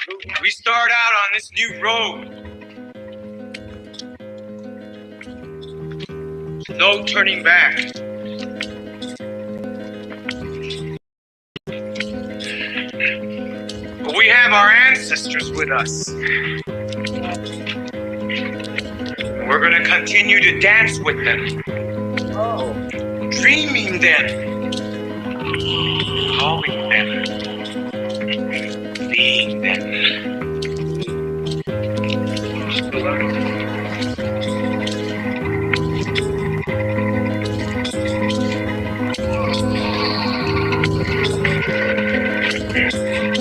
We start out on this new road. No turning back. But we have our ancestors with us. We're gonna continue to dance with them. Dreaming them. Calling them. Seeing them.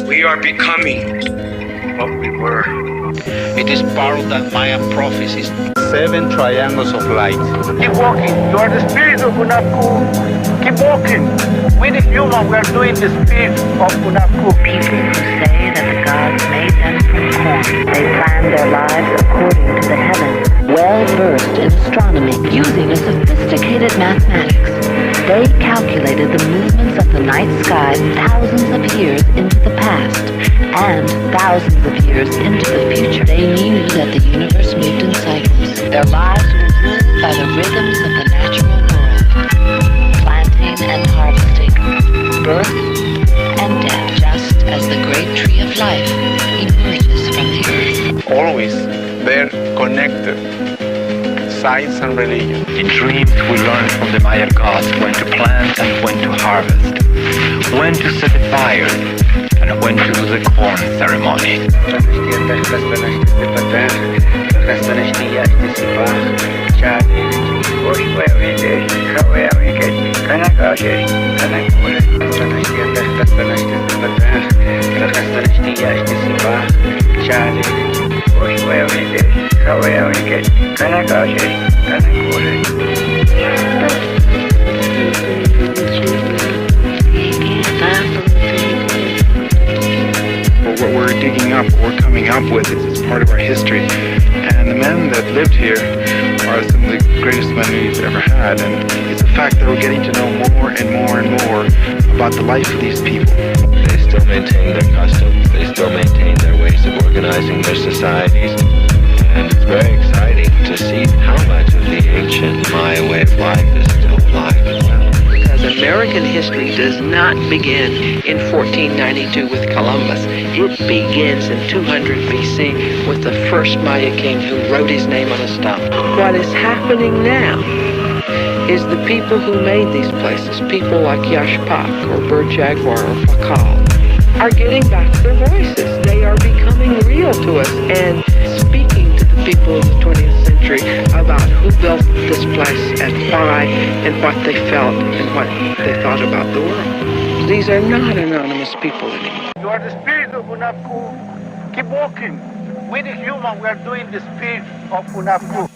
We are becoming what we were. It is part of that Mayan prophecies. 7 triangles of light. Keep walking. You are the spirit of Unaku. Keep walking. We the human, we are doing the spirit of Unaku. People who say that the gods made them from corn. They planned their lives according to the heavens. Well versed in astronomy, using a sophisticated mathematics, they calculated the movements of the night sky thousands of years into the past and thousands of years into the future. They knew that the universe moved in cycles. Their lives were ruled by the rhythms of the natural world, planting and harvesting, birth and death, just as the great tree of life emerges from the earth. Always they're connected. Science and religion. In dreams, we learn from the Maya gods when to plant and when to harvest, when to set a fire, and when to do the corn ceremony. What we're digging up, what we're coming up with, is part of our history. And the men that lived here are some of the greatest men we've ever had. And it's a fact that we're getting to know more and more and more about the life of these people. They still maintain their customs, they still maintain their ways of organizing their societies. And it's very exciting to see how much of the ancient Maya way of life is still alive as well. Because American history does not begin in 1492 with Columbus. It begins in 200 BC with the first Maya king who wrote his name on a stone. What is happening now is the people who made these places, people like Yashpak or Bird Jaguar or Fakal, are getting back their voices. They are becoming real to us and speaking to the people of the 20th century about who built this place and why and what they felt and what they thought about the world. These are not anonymous people anymore. You are the spirit of Unaku. Keep walking. We the human, we are doing the spirit of Unaku.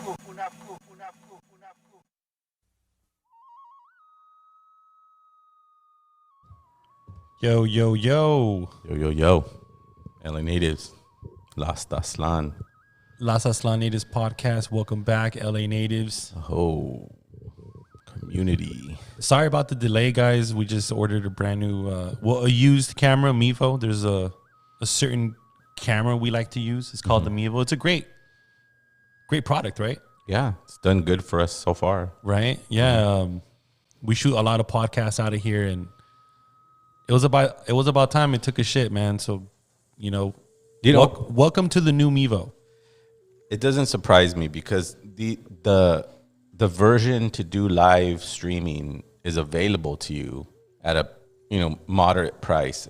Yo, yo, yo. Yo, yo, yo. LA Natives. Las Aslan. Las Aslan Natives podcast. Welcome back, LA Natives. Oh, community. Sorry about the delay, guys. We just ordered a brand new, a used camera, Mevo. There's a certain camera we like to use. It's called the Mevo. It's a great product, right? Yeah, it's done good for us so far. Right? Yeah. We shoot a lot of podcasts out of here, and it was about time it took a shit, man. So, welcome to the new Mevo. It doesn't surprise me because the version to do live streaming is available to you at a moderate price,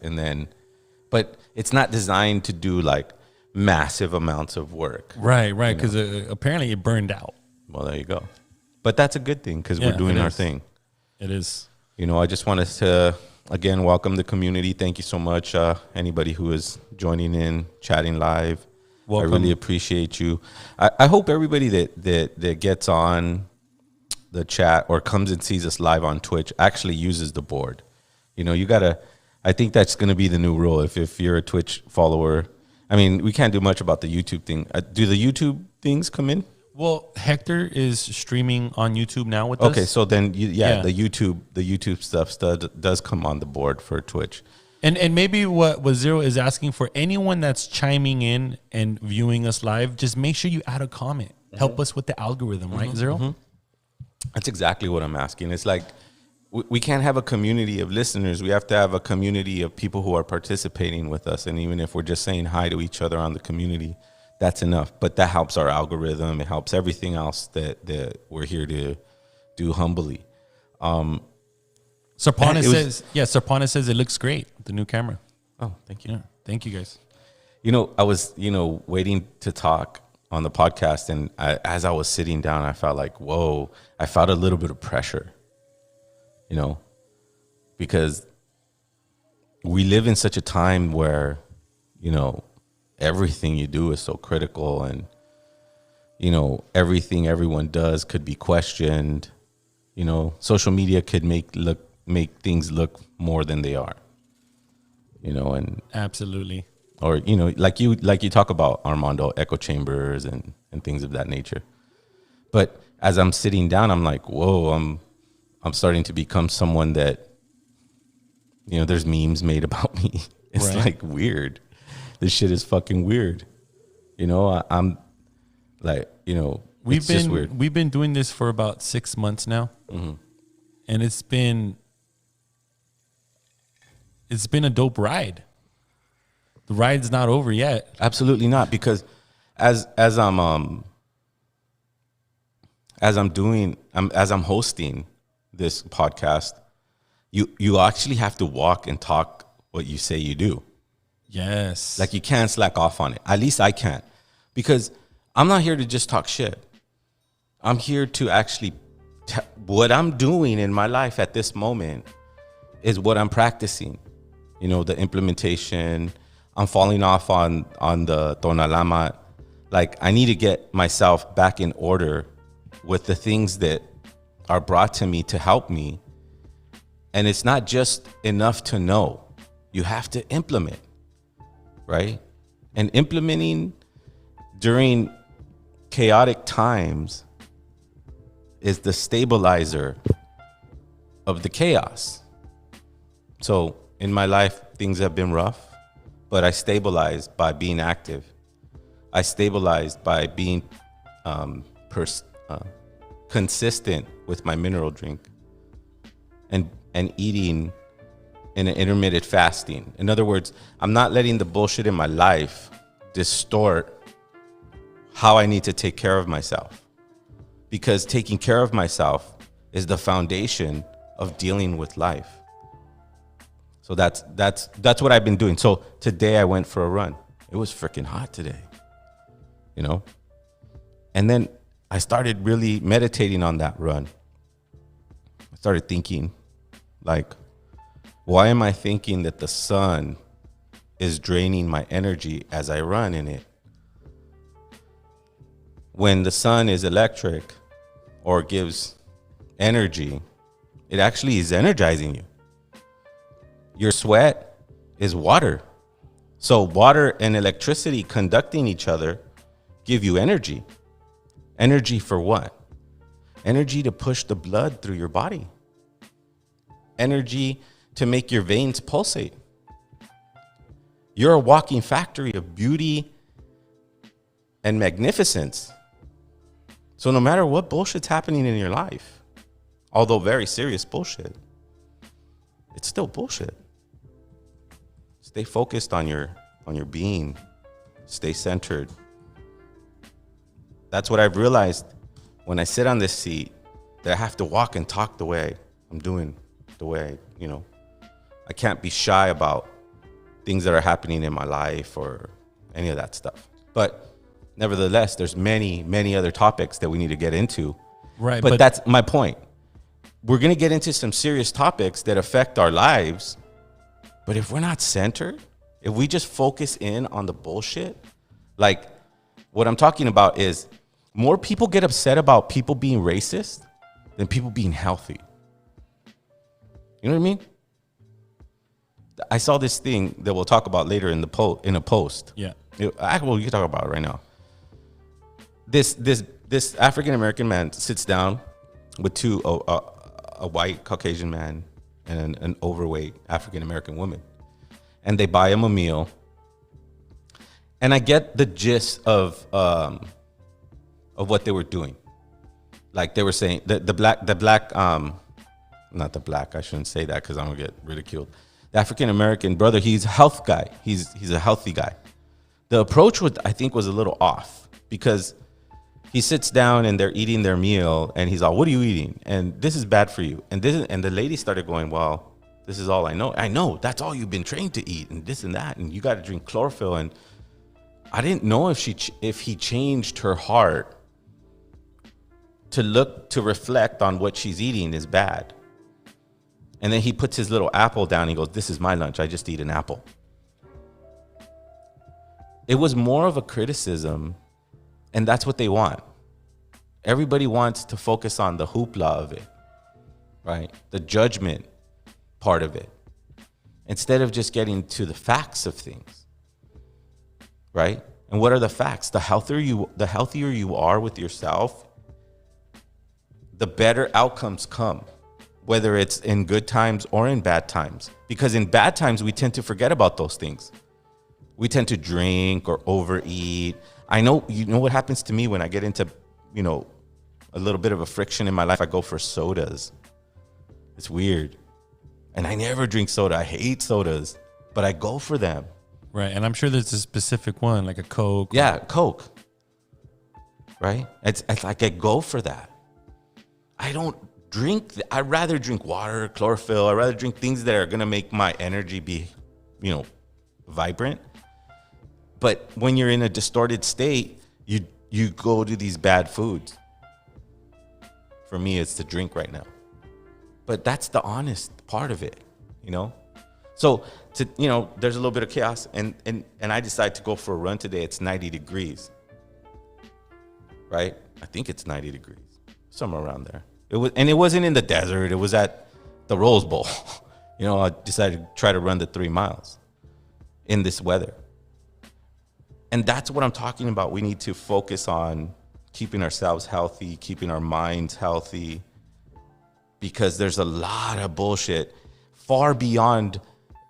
but it's not designed to do like massive amounts of work. Right, because apparently it burned out. Well, there you go. But that's a good thing because we're doing our thing. It is. I just wanted to again welcome the community. Thank you so much, anybody who is joining in, chatting live. Welcome. I really appreciate you. I hope everybody that gets on the chat or comes and sees us live on Twitch actually uses the board. I think that's going to be the new rule. If you're a Twitch follower, I mean, we can't do much about the YouTube thing. Do the YouTube things come in? Well, Hector is streaming on YouTube now with us. Okay, so then the YouTube stuff does come on the board for Twitch. And maybe what Zero is asking for, anyone that's chiming in and viewing us live, just make sure you add a comment. Help us with the algorithm, right, Zero? That's exactly what I'm asking. It's like we can't have a community of listeners. We have to have a community of people who are participating with us. And even if we're just saying hi to each other on the community, that's enough. But that helps our algorithm. It helps everything else that we're here to do humbly. Sarpana says it looks great, the new camera. Oh, thank you. Yeah, thank you guys. I was, waiting to talk on the podcast, and as I was sitting down, I felt like, whoa, I felt a little bit of pressure, because we live in such a time where, everything you do is so critical, and, everything everyone does could be questioned. Social media could make things look more than they are, and absolutely. Or, like you talk about, Armando, echo chambers and things of that nature. But as I'm sitting down, I'm like, whoa, I'm starting to become someone that, there's memes made about me. It's like weird. This shit is fucking weird. I'm like, it's just weird. We've been doing this for about 6 months now. And it's been a dope ride. The ride's not over yet. Absolutely not, because as I'm hosting this podcast, you actually have to walk and talk what you say you do. Yes. Like, you can't slack off on it. At least I can't, because I'm not here to just talk shit. I'm here to actually what I'm doing in my life at this moment is what I'm practicing. The implementation. I'm falling off on the Tonalama. Like, I need to get myself back in order with the things that are brought to me to help me. And it's not just enough to know. You have to implement, right? And implementing during chaotic times is the stabilizer of the chaos. So in my life, things have been rough. But I stabilized by being active. I stabilized by being consistent with my mineral drink and eating in an intermittent fasting. In other words, I'm not letting the bullshit in my life distort how I need to take care of myself. Because taking care of myself is the foundation of dealing with life. So that's what I've been doing. So today I went for a run. It was freaking hot today, And then I started really meditating on that run. I started thinking, like, why am I thinking that the sun is draining my energy as I run in it? When the sun is electric or gives energy, it actually is energizing you. Your sweat is water. So water and electricity conducting each other give you energy. Energy for what? Energy to push the blood through your body. Energy to make your veins pulsate. You're a walking factory of beauty and magnificence. So no matter what bullshit's happening in your life, although very serious bullshit, it's still bullshit. Stay focused on your being. Stay centered. That's what I've realized when I sit on this seat, that I have to walk and talk the way I'm doing, the way, I can't be shy about things that are happening in my life or any of that stuff. But nevertheless, there's many, many other topics that we need to get into. Right. But that's my point. We're going to get into some serious topics that affect our lives. But if we're not centered, if we just focus in on the bullshit, like what I'm talking about is more people get upset about people being racist than people being healthy. You know what I mean? I saw this thing that we'll talk about later in a post. Yeah. Well, you can talk about it right now. This African American man sits down with a white Caucasian man and an overweight African American woman. and they buy him a meal. And I get the gist of what they were doing. Like they were saying not the black, I shouldn't say that because I'm gonna get ridiculed. The African American brother, he's a health guy. He's a healthy guy. The approach I think was a little off because he sits down and they're eating their meal and he's all, "What are you eating?" And this is bad for you. And the lady started going, "Well, this is all I know. I know that's all you've been trained to eat, and this and that, and you got to drink chlorophyll." And I didn't know if he changed her heart to reflect on what she's eating is bad. And then he puts his little apple down. He goes, "This is my lunch. I just eat an apple." It was more of a criticism, and that's what they want. Everybody wants to focus on the hoopla of it, right? The judgment part of it, instead of just getting to the facts of things, right? And what are the facts? The healthier you are with yourself, the better outcomes come, whether it's in good times or in bad times. Because in bad times, we tend to forget about those things. We tend to drink or overeat. I know, you know what happens to me when I get into, a little bit of a friction in my life? I go for sodas. It's weird. And I never drink soda. I hate sodas, but I go for them. Right. And I'm sure there's a specific one, like a Coke. Yeah, Coke. Right? It's like I go for that. I don't drink. I'd rather drink water, chlorophyll. I'd rather drink things that are going to make my energy be, vibrant. But when you're in a distorted state, you go to these bad foods. For me, it's the drink right now. But that's the honest part of it, So, there's a little bit of chaos, and I decide to go for a run today. It's 90 degrees, right? I think it's 90 degrees, somewhere around there. It wasn't in the desert. It was at the Rose Bowl. I decided to try to run the 3 miles in this weather. And that's what I'm talking about. We need to focus on keeping ourselves healthy, keeping our minds healthy, because there's a lot of bullshit far beyond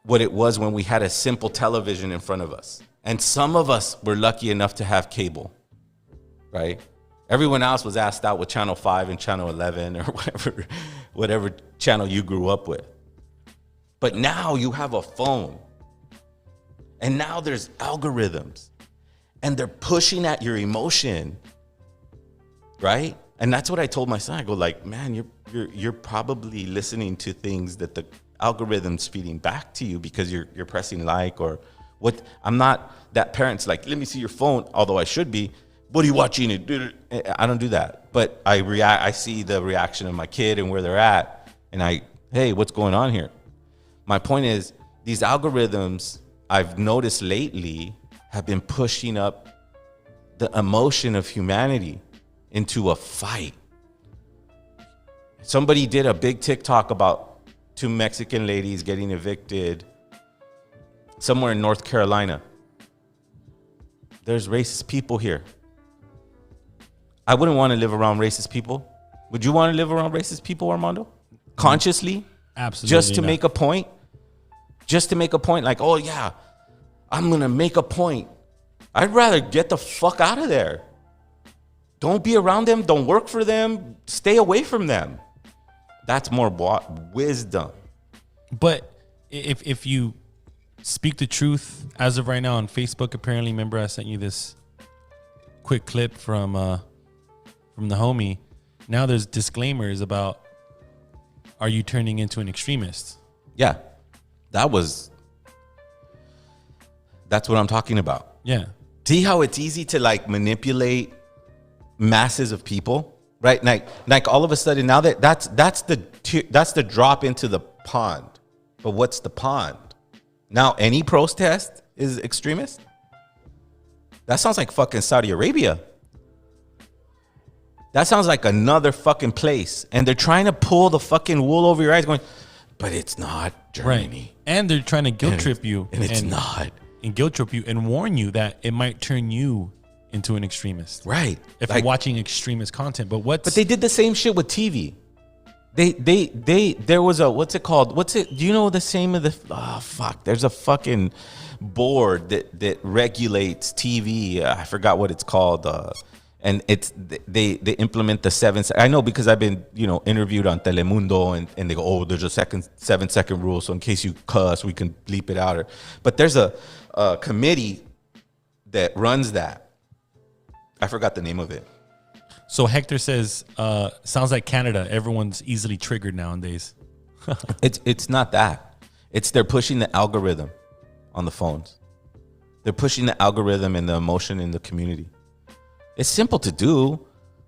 what it was when we had a simple television in front of us. And some of us were lucky enough to have cable, right? Everyone else was asked out with Channel 5 and Channel 11 or whatever channel you grew up with. But now you have a phone. And now there's algorithms. And they're pushing at your emotion, right? And that's what I told my son. I go like, man, you're probably listening to things that the algorithm's feeding back to you because you're pressing like or what. I'm not that parent's like, let me see your phone, although I should be. What are you watching? I don't do that. But I see the reaction of my kid and where they're at. And hey, what's going on here? My point is, these algorithms I've noticed lately have been pushing up the emotion of humanity into a fight. Somebody did a big TikTok about 2 Mexican ladies getting evicted somewhere in North Carolina. There's racist people here. I wouldn't want to live around racist people. Would you want to live around racist people, Armando? Consciously? Absolutely. Just to make a point? Just to make a point like, oh yeah, I'm going to make a point. I'd rather get the fuck out of there. Don't be around them. Don't work for them. Stay away from them. That's more wisdom. But if you speak the truth, as of right now on Facebook, apparently, remember I sent you this quick clip from the homie. Now there's disclaimers about, are you turning into an extremist? Yeah, that's what I'm talking about. Yeah. See how it's easy to like manipulate masses of people, right? Like all of a sudden now that's the drop into the pond. But what's the pond? Now any protest is extremist? That sounds like fucking Saudi Arabia. That sounds like another fucking place. And they're trying to pull the fucking wool over your eyes going, but it's not Germany. Right. And they're trying to guilt trip you. And it's not. And guilt trip you and warn you that it might turn you into an extremist. Right. If you're watching extremist content. But they did the same shit with TV. There was a, what's it called? Do you know the same of the, there's a fucking board that regulates TV. I forgot what it's called. And they implement the 7 I know because I've been, interviewed on Telemundo and they go, oh, there's a 7-second rule. So in case you cuss, we can bleep it out. But there's a committee that runs that. I forgot the name of it. So Hector says, sounds like Canada. Everyone's easily triggered nowadays. It's not that. They're pushing the algorithm on the phones. They're pushing the algorithm and the emotion in the community. It's simple to do.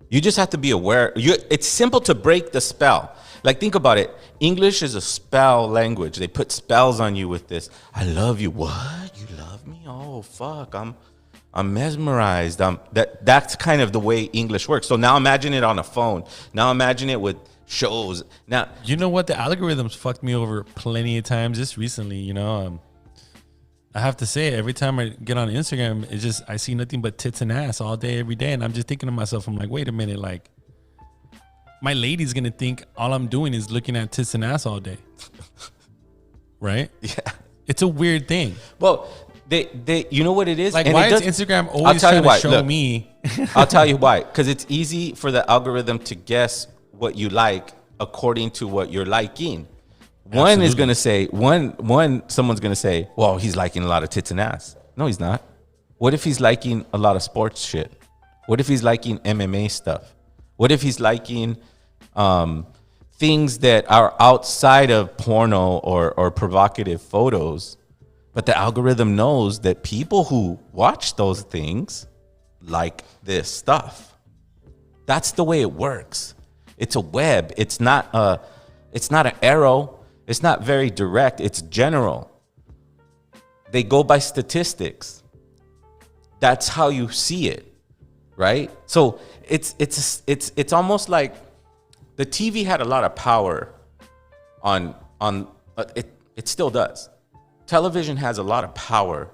You just have to be aware. It's simple to break the spell. Like, think about it. English is a spell language. They put spells on you with this. I love you. What? You love me? Oh, fuck. I'm mesmerized. That's kind of the way English works. So now imagine it on a phone. Now imagine it with shows. Now, you know what? The algorithms fucked me over plenty of times just recently, I have to say, every time I get on Instagram, it's just, I see nothing but tits and ass all day, every day. And I'm just thinking to myself, I'm like, wait a minute, like, my lady's going to think all I'm doing is looking at tits and ass all day. Right? Yeah. It's a weird thing. Well, they you know what it is? Like, and why is Instagram always trying to show me? I'll tell you why. Because it's easy for the algorithm to guess what you like according to what you're liking. One is going to say, someone's going to say, well, he's liking a lot of tits and ass. No, he's not. What if he's liking a lot of sports shit? What if he's liking MMA stuff? What if he's liking things that are outside of porno or provocative photos? But the algorithm knows that people who watch those things like this stuff. That's the way it works. It's a web. It's not an arrow. It's not very direct. It's general. They go by statistics. That's how you see it, right? So it's almost like the TV had a lot of power on it still does. Television has a lot of power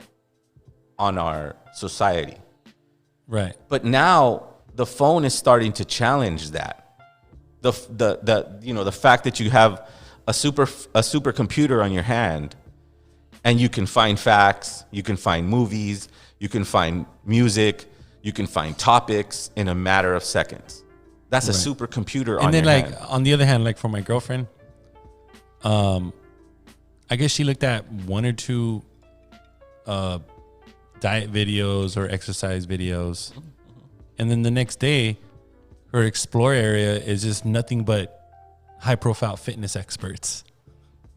on our society. Right. But now the phone is starting to challenge that. The fact that you have a supercomputer on your hand and you can find facts, you can find movies, you can find music, you can find topics in a matter of seconds. That's right. A supercomputer on your hand. And then, on the other hand, like for my girlfriend, I guess she looked at 1 or 2 diet videos or exercise videos. And then the next day, her explore area is just nothing but high profile fitness experts.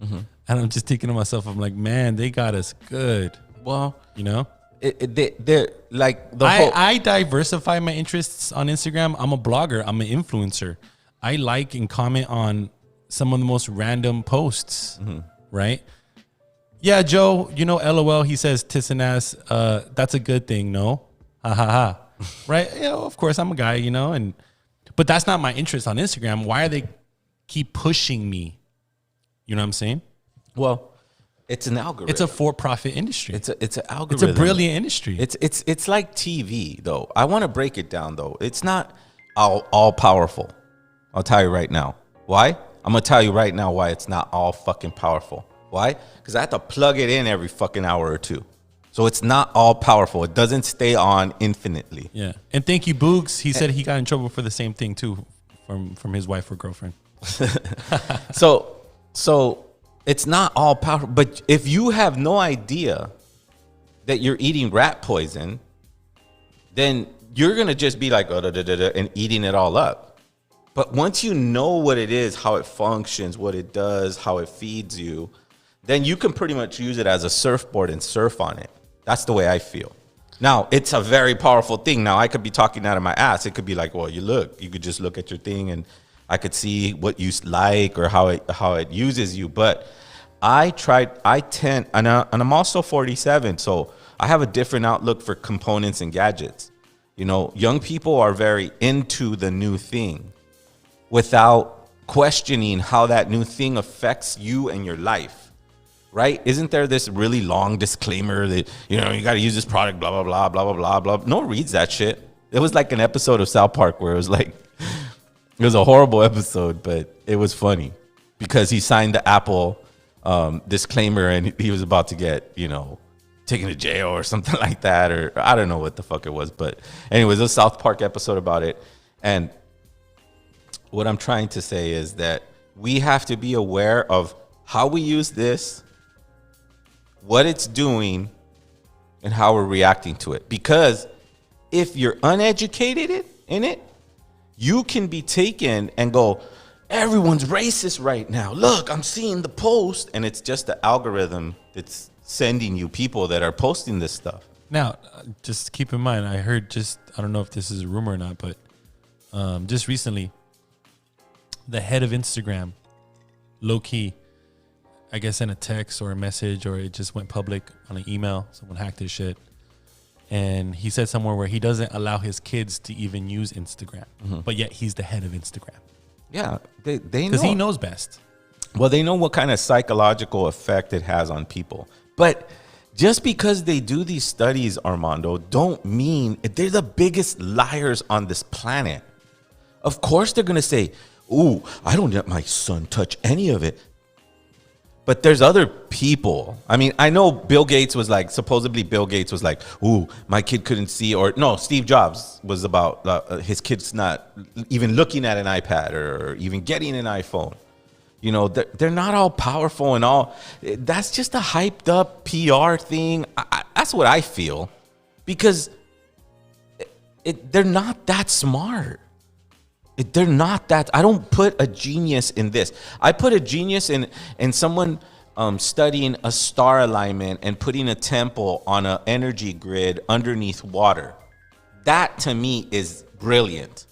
Mm-hmm. And I'm just thinking to myself, I'm like, man, they got us good. Well, they're like I diversify my interests on Instagram. I'm a blogger. I'm an influencer. I like and comment on some of the most random posts. Mm-hmm. Right? Yeah, Joe, LOL, he says tits and ass. That's a good thing. No, ha ha ha. Right? Yeah, of course I'm a guy, but that's not my interest on Instagram. Why are they keep pushing me? You know what I'm saying? Well, it's an algorithm. It's a for-profit industry. It's an algorithm. It's a brilliant industry. It's like TV though. I want to break it down though. It's not all powerful. I'll tell you right now. Why? I'm gonna tell you right now why it's not all fucking powerful. Why? Because I have to plug it in every fucking hour or two. So it's not all powerful. It doesn't stay on infinitely. Yeah. And thank you, Boogs. He said he got in trouble for the same thing too from his wife or girlfriend. So it's not all powerful. But if you have no idea that you're eating rat poison, then you're going to just be like, and eating it all up. But once you know what it is, how it functions, what it does, how it feeds you, then you can pretty much use it as a surfboard and surf on it. That's the way I feel. Now, it's a very powerful thing. Now, I could be talking out of my ass. It could be like, well, you could just look at your thing and I could see what you like or how it uses you. But I tend, and I'm also 47, so I have a different outlook for components and gadgets. Young people are very into the new thing without questioning how that new thing affects you and your life. Right? Isn't there this really long disclaimer that, you got to use this product, blah, blah, blah, blah, blah, blah, blah. No one reads that shit. It was like an episode of South Park where it was like, It was a horrible episode, but it was funny because he signed the Apple disclaimer and he was about to get, taken to jail or something like that. Or I don't know what the fuck it was. But anyways, a South Park episode about it. And what I'm trying to say is that we have to be aware of how we use this, what it's doing, and how we're reacting to it. Because if you're uneducated in it, you can be taken and go, everyone's racist right now. Look, I'm seeing the post. And it's just the algorithm that's sending you people that are posting this stuff. Now, just keep in mind, I heard I don't know if this is a rumor or not, but just recently, the head of Instagram, low key, I guess sent a text or a message, or it just went public on an email. Someone hacked his shit. And he said somewhere where he doesn't allow his kids to even use Instagram, but yet he's the head of Instagram. Yeah, they know. Because he knows best. Well, they know what kind of psychological effect it has on people. But just because they do these studies, Armando, don't mean they're the biggest liars on this planet. Of course they're going to say, ooh, I don't let my son touch any of it. But there's other people. I mean, I know supposedly Bill Gates was like, ooh, my kid couldn't see. Or no, Steve Jobs was about his kid's not even looking at an iPad or even getting an iPhone. They're not all powerful and all. That's just a hyped up PR thing. That's what I feel. Because they're not that smart. They're not that. I don't put a genius in this. I put a genius in someone studying a star alignment and putting a temple on an energy grid underneath water. That to me is brilliant.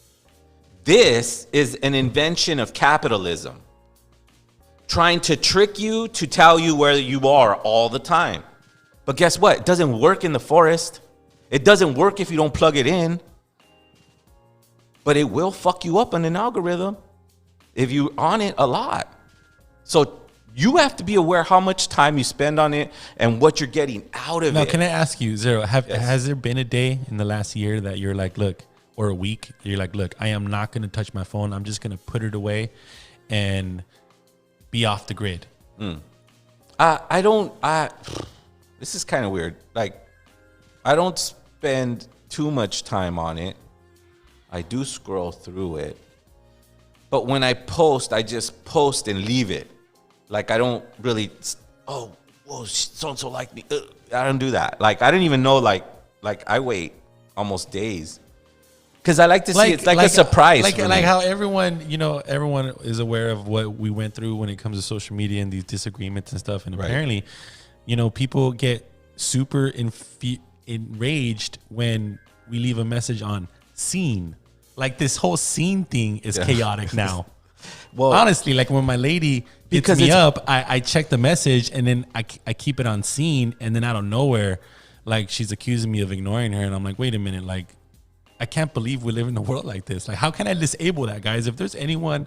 This is an invention of capitalism, trying to trick you to tell you where you are all the time. But guess what? It doesn't work in the forest. It doesn't work if you don't plug it in. But it will fuck you up on an algorithm if you're on it a lot. So you have to be aware how much time you spend on it and what you're getting out of it. Now, can I ask you, Zero, has there been a day in the last year that you're like, look, or a week, you're like, look, I am not going to touch my phone. I'm just going to put it away and be off the grid? This is kind of weird. Like, I don't spend too much time on it. I do scroll through it. But when I post, I just post and leave it. Like, I don't really, whoa, so-and-so liked me. I don't do that. Like, I didn't even know, like I wait almost days. Because I like to see it's like a surprise. Like how everyone is aware of what we went through when it comes to social media and these disagreements and stuff. And apparently, people get super enraged when we leave a message on seen. Like, this whole scene thing is chaotic now. Well, honestly, like when my lady hits me up, I check the message and then I keep it on scene, and then out of nowhere, like, she's accusing me of ignoring her, and I'm like, wait a minute, like, I can't believe we live in a world like this. Like, how can I disable that, guys? If there's anyone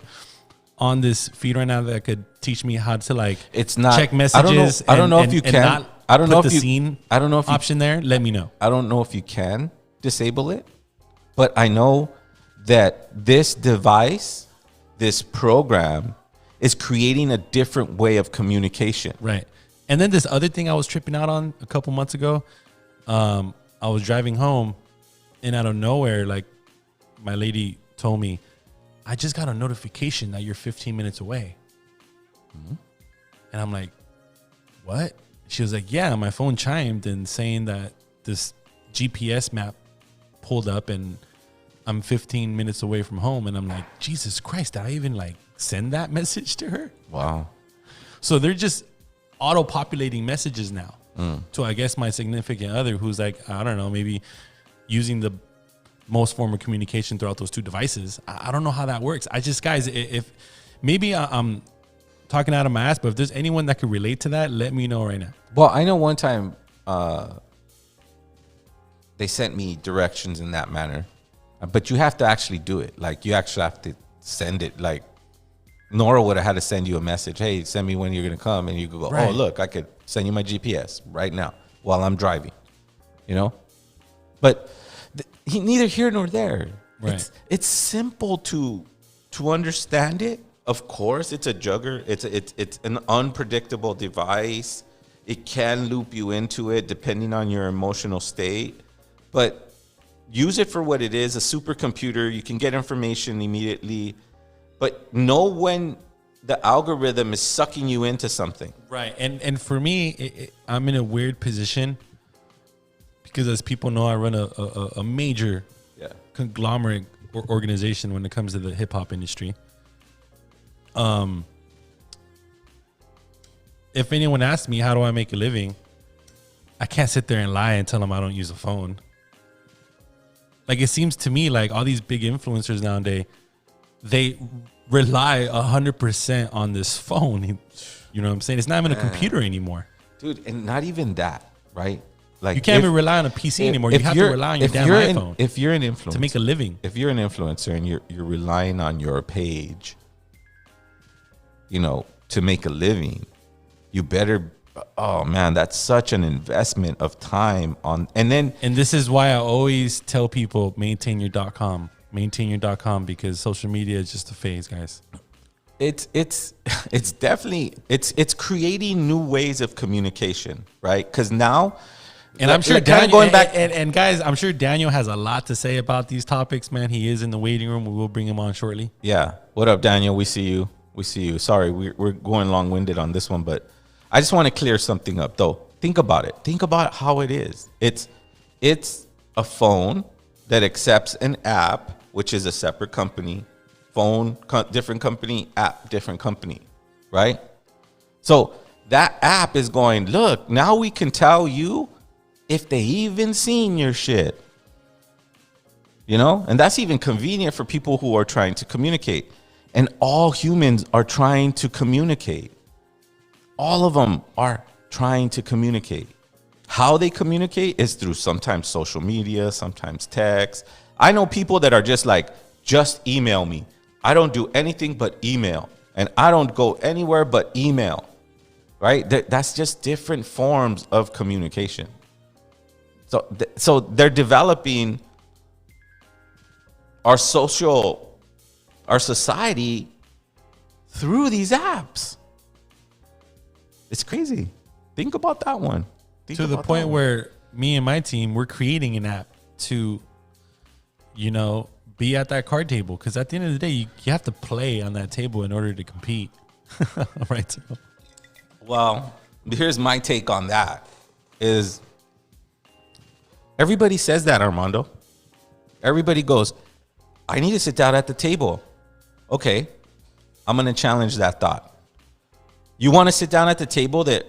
on this feed right now that could teach me how to check messages, I don't know if you can. I don't know if the scene. I don't know if option there. Let me know. I don't know if you can disable it. But I know that this device, this program, is creating a different way of communication. Right. And then this other thing I was tripping out on a couple months ago, I was driving home, and out of nowhere, like, my lady told me, I just got a notification that you're 15 minutes away. Mm-hmm. And I'm like, what? She was like, yeah, my phone chimed and saying that this GPS map pulled up and I'm 15 minutes away from home. And I'm like, Jesus Christ, did I even send that message to her? Wow. So they're just auto-populating messages now to, I guess, my significant other, who's like, I don't know, maybe using the most form of communication throughout those two devices. I don't know how that works. I just, guys, if maybe I'm talking out of my ass, but if there's anyone that could relate to that, let me know right now. Well, I know one time they sent me directions in that manner, but you have to actually do it. Like, you actually have to send it. Like, Nora would have had to send you a message. Hey, send me when you're going to come. And you could go, right. Oh, look, I could send you my GPS right now while I'm driving, But neither here nor there. Right. It's simple to to understand it. Of course, it's a jugger. It's an unpredictable device. It can loop you into it depending on your emotional state. But use it for what it is, a supercomputer. You can get information immediately. But know when the algorithm is sucking you into something. Right. And for me, I'm in a weird position because, as people know, I run a major conglomerate organization when it comes to the hip hop industry. If anyone asks me, how do I make a living? I can't sit there and lie and tell them I don't use a phone. Like, it seems to me like all these big influencers nowadays, they rely 100% on this phone. You know what I'm saying? It's not even a computer anymore. Dude, and not even that, right? Like, you can't even rely on a PC anymore. You have to rely on your damn iPhone. If you're an influencer to make a living. If you're an influencer and you're relying on your page, you know, to make a living, you better, oh man, that's such an investment of time on, and this is why I always tell people, maintain your .com because social media is just a phase, guys. It's definitely, it's creating new ways of communication, right? Because now, and I'm sure Daniel, going back and guys, I'm sure Daniel has a lot to say about these topics, man. He is in the waiting room. We will bring him on shortly. Yeah. What up, Daniel? We see you. Sorry, we're going long-winded on this one, but I just want to clear something up, though. Think about it. Think about how it is. It's a phone that accepts an app, which is a separate company. Phone, different company. App, different company. Right? So that app is going, look, now we can tell you if they even seen your shit. You know? And that's even convenient for people who are trying to communicate. And all humans are trying to communicate. All of them are trying to communicate. How they communicate is through sometimes social media, sometimes text. I know people that are just like, just email me. I don't do anything but email. And I don't go anywhere but email. Right? That's just different forms of communication. So they're developing our society through these apps. It's crazy. Think about that one. To the point where me and my team, we're creating an app to, you know, be at that card table. Because at the end of the day, you have to play on that table in order to compete. Right? Well, here's my take on that. Is everybody says that, Armando. Everybody goes, I need to sit down at the table. Okay, I'm going to challenge that thought. You want to sit down at the table that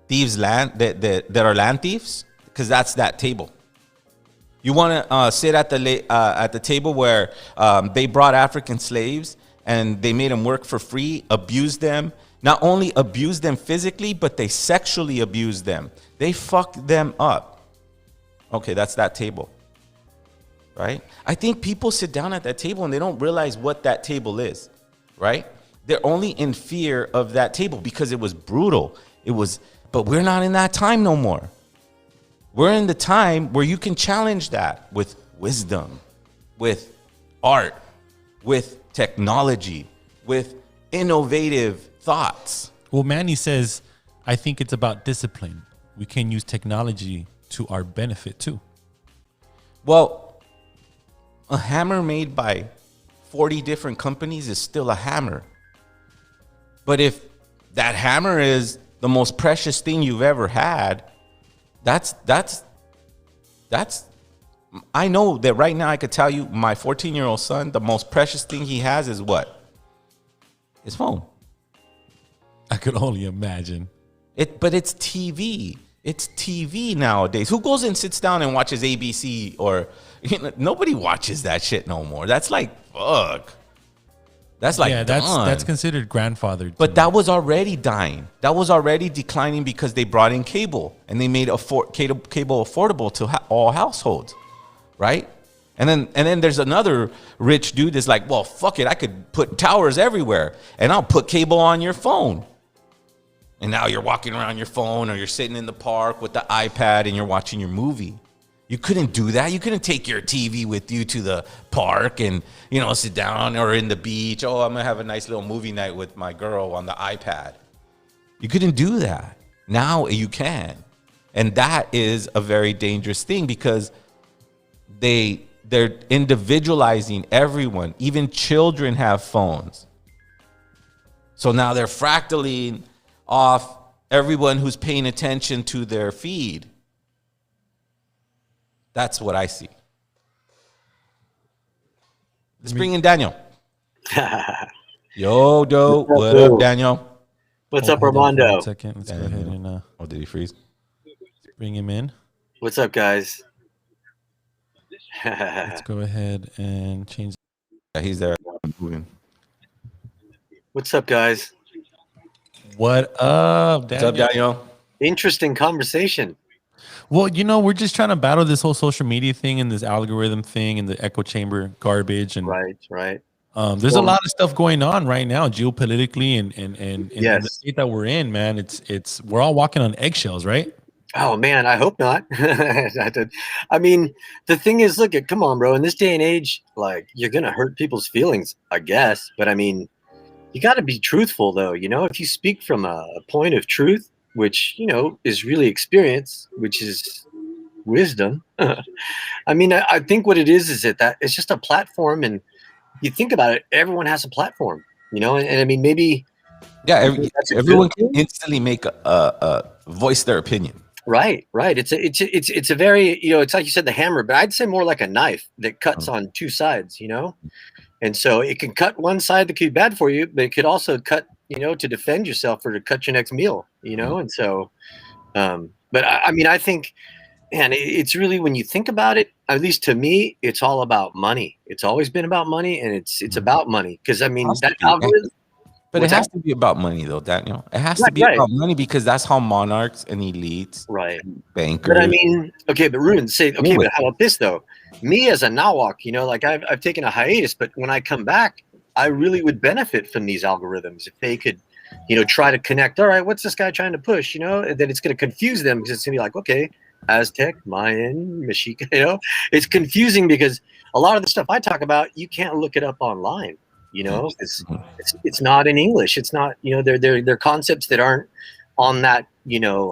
thieves land that are land thieves, because that's that table. You want to sit at the table where they brought African slaves and they made them work for free, abused them. Not only abused them physically, but they sexually abused them. They fucked them up. Okay, that's that table. Right? I think people sit down at that table and they don't realize what that table is, right? They're only in fear of that table because it was brutal. But we're not in that time no more. We're in the time where you can challenge that with wisdom, with art, with technology, with innovative thoughts. Well, Manny says, I think it's about discipline. We can use technology to our benefit too. Well, a hammer made by 40 different companies is still a hammer. But if that hammer is the most precious thing you've ever had, that's I know that right now I could tell you my 14-year-old son, the most precious thing he has is what? His phone. I could only imagine. But it's TV. It's TV nowadays. Who goes and sits down and watches ABC or nobody watches that shit no more. That's like, fuck. That's like that's considered grandfathered. But that was already dying. That was already declining because they brought in cable and they made cable affordable to all households, right? And then there's another rich dude that's like, well, fuck it, I could put towers everywhere and I'll put cable on your phone. And now you're walking around your phone or you're sitting in the park with the iPad and you're watching your movie. You couldn't do that. You couldn't take your TV with you to the park and, sit down or in the beach. Oh, I'm going to have a nice little movie night with my girl on the iPad. You couldn't do that. Now you can. And that is a very dangerous thing because they're individualizing everyone. Even children have phones. So now they're fractaling off everyone who's paying attention to their feed. That's what I see. Let's bring in Daniel. Yo, Do. What up, Daniel? What's up, Armando? 1 second. Let's go ahead and did he freeze? bring him in. What's up, guys? Let's go ahead and change. Yeah, he's there. Moving. What's up, guys? What up, Daniel? What's up, Daniel? Interesting conversation. Well, we're just trying to battle this whole social media thing and this algorithm thing and the echo chamber garbage. And right. There's a lot of stuff going on right now, geopolitically and yes. the state that we're in, man. It's we're all walking on eggshells, right? Oh man, I hope not. I mean, the thing is, look, come on, bro. In this day and age, like, you're gonna hurt people's feelings, I guess. But I mean, you got to be truthful, though. If you speak from a point of truth, which is really experience, which is wisdom. I mean, I think what it is that it's just a platform, and you think about it, everyone has a platform, and I mean, maybe everyone can instantly make a voice their opinion. Right. It's a very, it's like you said, the hammer, but I'd say more like a knife that cuts on two sides, and so it can cut one side that could be bad for you, but it could also cut, to defend yourself or to cut your next meal, and so, but I mean, I think, man, it's really, when you think about it, at least to me, it's all about money. It's always been about money, and it's about money. Because I mean, that algorithm. But it has to be about money, though, Daniel. It has to be about money because that's how monarchs and elites, bankers. But I mean, okay, but Ruben, but how about this though? Me as a Nawak, like I've taken a hiatus, but when I come back, I really would benefit from these algorithms if they could, try to connect. All right, what's this guy trying to push? And then it's going to confuse them because it's going to be like, okay, Aztec, Mayan, Mexica. It's confusing because a lot of the stuff I talk about, you can't look it up online. It's not in English. It's not, they're concepts that aren't on that,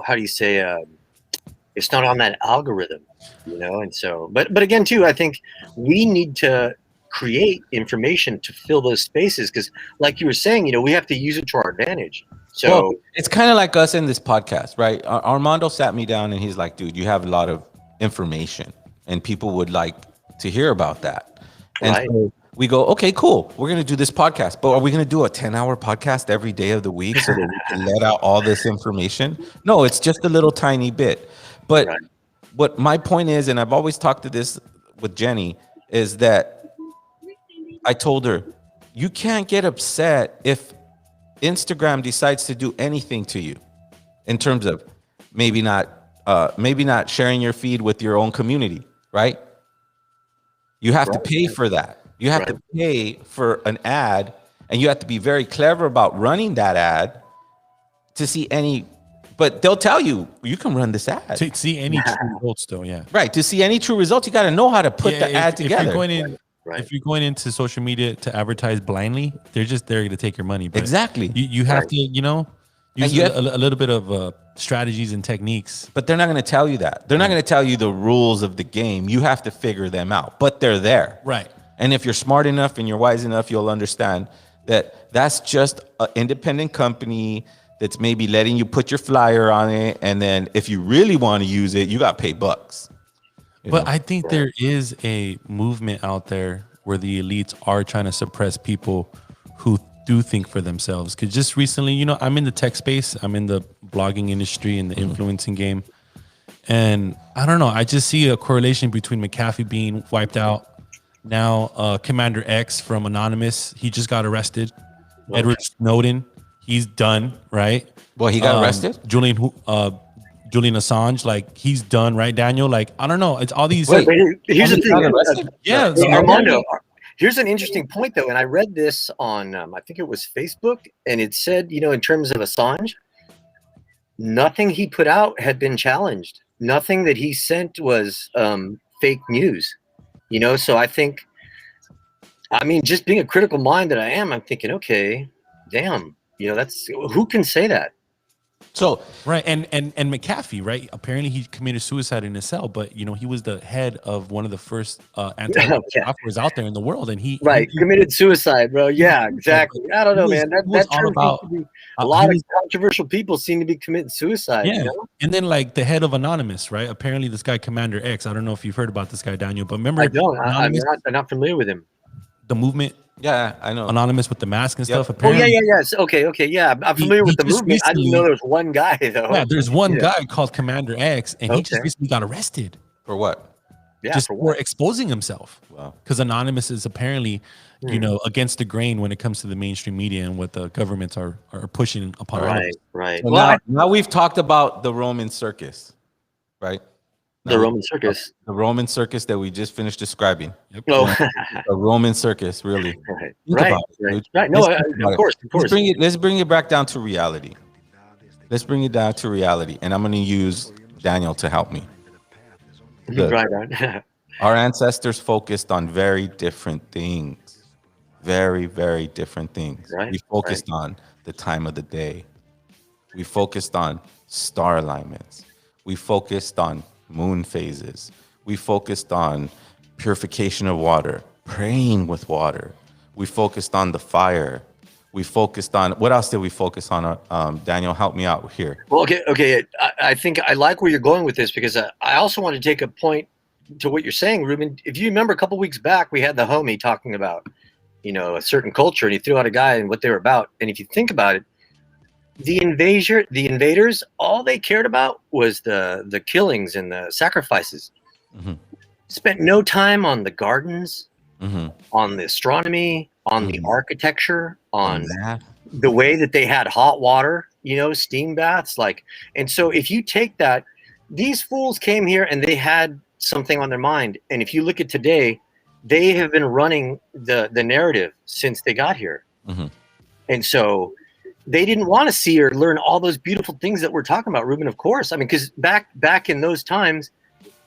how do you say, it's not on that algorithm, and so, but again, too, I think we need to create information to fill those spaces because, like you were saying, we have to use it to our advantage. So it's kind of like us in this podcast, right? Armando sat me down and he's like, dude, you have a lot of information and people would like to hear about that. And so we go, okay, cool. We're going to do this podcast, but are we going to do a 10-hour podcast every day of the week so that we can let out all this information? No, it's just a little tiny bit. But what my point is, and I've always talked to this with Jenny, is that I told her, you can't get upset if Instagram decides to do anything to you in terms of maybe not sharing your feed with your own community, right? You have to pay for that. You have to pay for an ad, and you have to be very clever about running that ad to see any, but they'll tell you, you can run this ad. To see any true results, though, yeah. Right, to see any true results, you got to know how to put the ad together. If you're going into social media to advertise blindly, they're just there to take your money. But exactly. You have to, use a little bit of strategies and techniques. But they're not going to tell you that. They're not going to tell you the rules of the game. You have to figure them out, but they're there. Right. And if you're smart enough and you're wise enough, you'll understand that that's just an independent company that's maybe letting you put your flyer on it. And then if you really want to use it, you got to pay bucks. But I think there is a movement out there where the elites are trying to suppress people who do think for themselves. Because just recently, I'm in the tech space. I'm in the blogging industry and the influencing game. And I don't know. I just see a correlation between McAfee being wiped out. Now, Commander X from Anonymous, he just got arrested. Okay. Edward Snowden, he's done, right? Well, he got arrested? Julian Assange, like, he's done, right, Daniel? Like, I don't know. It's all these. Wait, here's the thing. Yeah. Armando, here's an interesting point, though. And I read this on, I think it was Facebook, and it said, in terms of Assange, nothing he put out had been challenged. nothing that he sent was fake news. So I think, I mean, just being a critical mind that I am, I'm thinking, okay, damn, that's, who can say that? So right, and McAfee, right? Apparently, he committed suicide in his cell, but he was the head of one of the first softwares out there in the world, and he committed suicide, bro. Yeah, exactly. I don't know, man. That all term about seems to be, a lot of controversial people seem to be committing suicide. Yeah, and then like the head of Anonymous, right? Apparently, this guy Commander X. I don't know if you've heard about this guy, Daniel, but remember, I don't. I'm not familiar with him. The movement. Yeah, I know. Anonymous with the mask and stuff. Apparently, yes. Okay. Yeah, I'm familiar with the movement. I didn't know there was one guy though. Yeah, there's one guy called Commander X, and he just recently got arrested for what? Yeah, just for exposing himself. Wow. Because Anonymous is apparently, against the grain when it comes to the mainstream media and what the governments are pushing upon. Right. So now we've talked about the Roman circus, right? The Roman circus. The Roman circus that we just finished describing. Yep. A Roman circus, really. Right. No, of course. Let's bring it back down to reality. And I'm going to use Daniel to help me. Right. Our ancestors focused on very different things. Very, very different things. Right. We focused on the time of the day. We focused on star alignments. We focused on moon phases. We focused on purification of water, praying with water. We focused on the fire. We focused on, what else did we focus on? Daniel, help me out here. Well, okay. I think I like where you're going with this, because I also want to take a point to what you're saying, Ruben. If you remember a couple weeks back, we had the homie talking about, a certain culture, and he threw out a guy and what they were about. And if you think about it, the invaders, all they cared about was the killings and the sacrifices. Mm-hmm. Spent no time on the gardens, mm-hmm. on the astronomy, on mm-hmm. the architecture, on the way that they had hot water, steam baths. And so if you take that, these fools came here and they had something on their mind. And if you look at today, they have been running the narrative since they got here. Mm-hmm. And so they didn't want to see or learn all those beautiful things that we're talking about, Ruben, of course. I mean, because back in those times,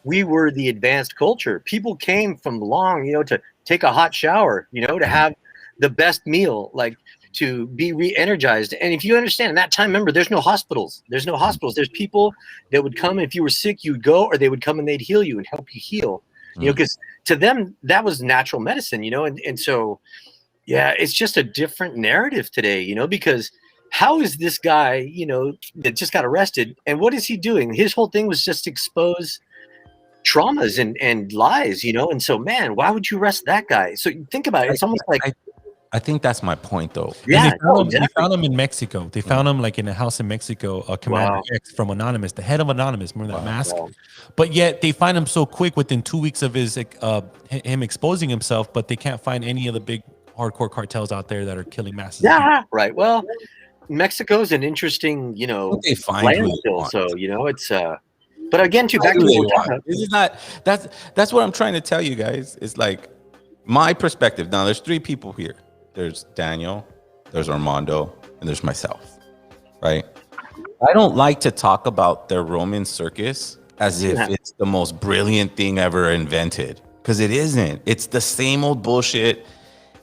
we were the advanced culture. People came from long, to take a hot shower, to have the best meal, to be re-energized. And if you understand, in that time, remember, there's no hospitals. There's people that would come, and if you were sick, you'd go, or they would come and they'd heal you and help you heal. Because to them, that was natural medicine, and so, yeah, it's just a different narrative today, because how is this guy, that just got arrested, and what is he doing? His whole thing was just expose traumas and lies, and so, man, why would you arrest that guy? So think about it. It's almost like, I think that's my point, though. Yeah, they found him in Mexico. They found him in a house in Mexico. Commander X from Anonymous, the head of Anonymous. Remember that mask? Wow. But yet they find him so quick within 2 weeks of him exposing himself. But they can't find any of the big hardcore cartels out there that are killing masses. Yeah, right. Well, Mexico's an interesting, they find land still. So it's but again, back to what we're talking about. This is not. That's what I'm trying to tell you guys. It's like my perspective. Now, there's three people here. There's Daniel, there's Armando, and there's myself, right? I don't like to talk about the Roman circus as if it's the most brilliant thing ever invented, because it isn't. It's the same old bullshit.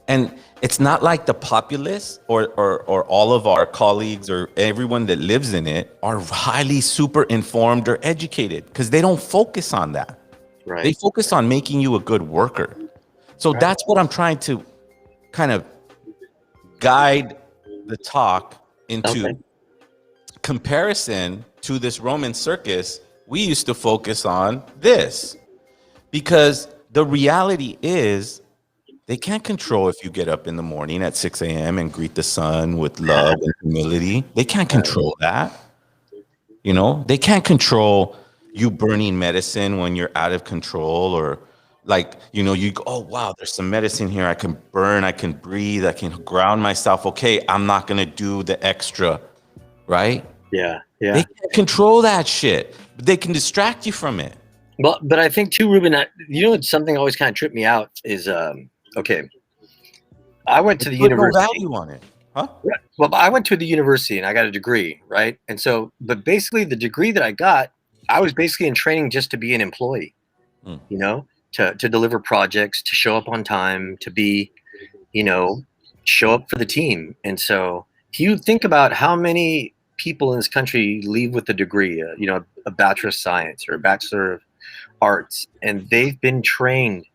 And it's not like the populace or all of our colleagues or everyone that lives in it are highly super informed or educated, because they don't focus on that. Right. They focus on making you a good worker. So that's what I'm trying to kind of guide the talk into. Comparison to this Roman circus. We used to focus on this, because the reality is they can't control if you get up in the morning at 6 a.m. and greet the sun with love and humility. They can't control that. They can't control you burning medicine when you're out of control, or you go, oh, wow, there's some medicine here. I can burn, I can breathe, I can ground myself. Okay, I'm not going to do the extra, right? Yeah. They can't control that shit, but they can distract you from it. Well, but I think too, Ruben, something always kind of tripped me out is, okay, I went to the university. No value on it, huh? Well, I went to the university and I got a degree, right? And so, but basically the degree that I got I was basically in training just to be an employee, you know, to deliver projects, to show up on time, to be, you know, show up for the team. And so if you think about how many people in this country leave with a degree, you know, a Bachelor of Science or a Bachelor of Arts, and they've been trained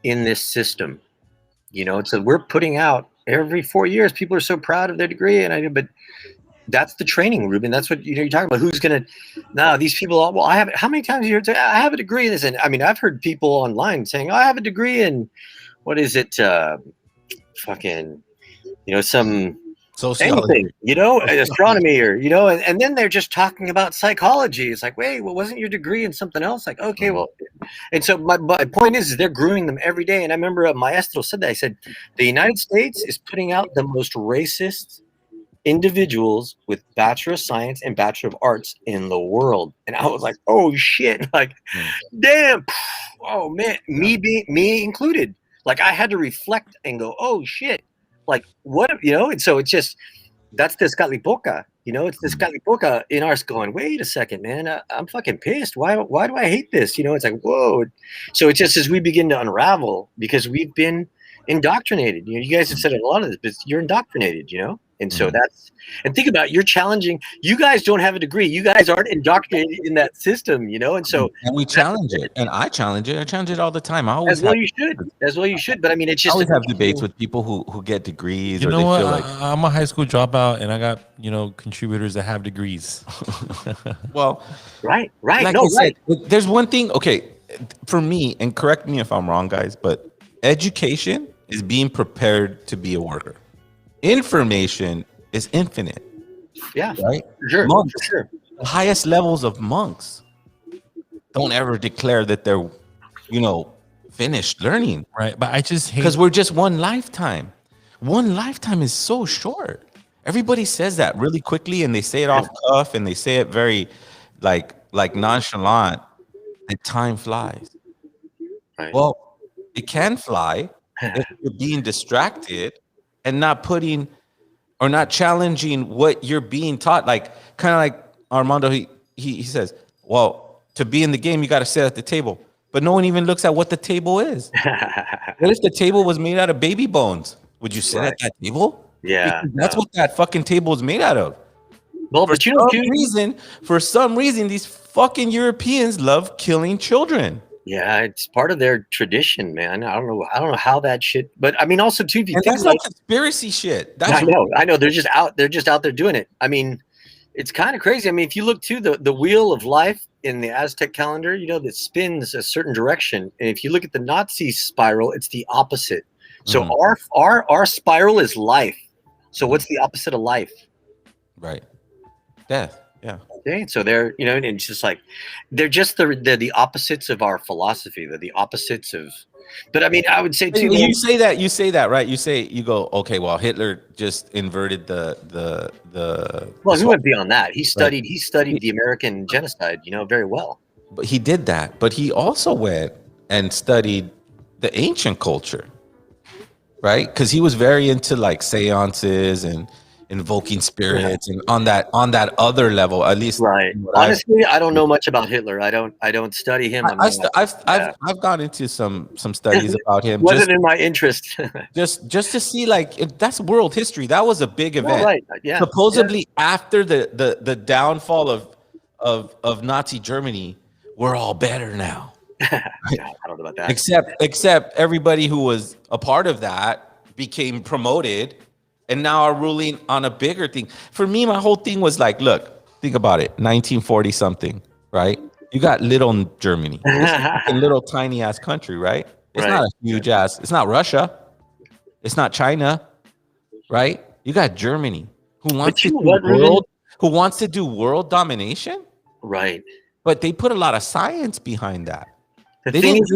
in this system, you know, so we're putting out every 4 years, people are so proud of their degree. But that's the training, Ruben. That's what, you know, you're talking about. Who's going to, no, these people, well, I have, how many times have you heard, I have a degree in this? And I mean, I've heard people online saying, oh, I have a degree in, what is it? Fucking, you know, some sociology, anything, you know, astronomy, or, you know, and then they're just talking about psychology. It's like, wait, well, wasn't your degree in something else? Like, okay, well, and so my point is they're grooming them every day. And I remember a maestro said that. I said, the United States is putting out the most racist individuals with Bachelor of Science and Bachelor of Arts in the world. And I was like, oh shit, like, damn, oh man, me included. Like, I had to reflect and go, oh shit, like, what, you know? And so it's just, that's this Catlipoca, you know, it's this Catlipoca in us going, wait a second, man, I'm fucking pissed. Why do I hate this? You know, it's like, whoa. So it's just as we begin to unravel, because we've been indoctrinated. You know, you guys have said a lot of this, but you're indoctrinated, you know? And so that's, and think about it, you're challenging, you guys don't have a degree. You guys aren't indoctrinated in that system, you know? And so, and we challenge it, and I challenge it all the time. I always as well you should. But I mean, it's just, I always have debates with people who get degrees. You or know they what? Feel like, I'm a high school dropout, and I got, you know, contributors that have degrees. well, right. Like I said, there's one thing. Okay, for me, and correct me if I'm wrong, guys, but education is being prepared to be a worker. Information is infinite. Yeah, right. Sure, monks, sure. The highest levels of monks don't ever declare that they're, you know, finished learning. Right, but I just hate, because we're just one lifetime. One lifetime is so short. Everybody says that really quickly, and they say it off cuff, and they say it very, like nonchalant. That time flies. Right. Well, it can fly if you're being distracted and not putting or not challenging what you're being taught. Like, kind of like Armando, he says, well, to be in the game, you got to sit at the table. But no one even looks at what the table is. What if the table was made out of baby bones? Would you sit at that table? Yeah. Because that's what that fucking table is made out of. Well, but you know, for some reason, these fucking Europeans love killing children. Yeah, it's part of their tradition, man. I don't know how that shit. But I mean, also too, if you think that's not conspiracy shit. That's I know. They're just out there doing it. I mean, it's kind of crazy. I mean, if you look to the wheel of life in the Aztec calendar, you know, that spins a certain direction. And if you look at the Nazi spiral, it's the opposite. So our spiral is life. So what's the opposite of life? Right. Death. Yeah. Okay. So they're, you know, and it's just like, they're just the opposites of our philosophy. They're the opposites of, but I mean, I would say too. You say that, right? You go, okay, well, Hitler just inverted the. Well, he went beyond that. He studied the American genocide, you know, very well. But he did that. But he also went and studied the ancient culture, right? Because he was very into like seances and invoking spirits, and on that other level, at least. Right. Honestly, I don't know much about Hitler. I don't study him. I've gone into some studies about him. Wasn't in my interest. just to see, like, if that's world history. That was a big event. Right. Yeah. Supposedly after the downfall of Nazi Germany, we're all better now. I don't know about that. Except everybody who was a part of that became promoted and now are ruling on a bigger thing. For me, my whole thing was like, look, think about it. 1940 something, right? You got little Germany, a little tiny ass country, right? It's not a huge ass. It's not Russia. It's not China, right? You got Germany who wants to do world domination, right? But they put a lot of science behind that. They didn't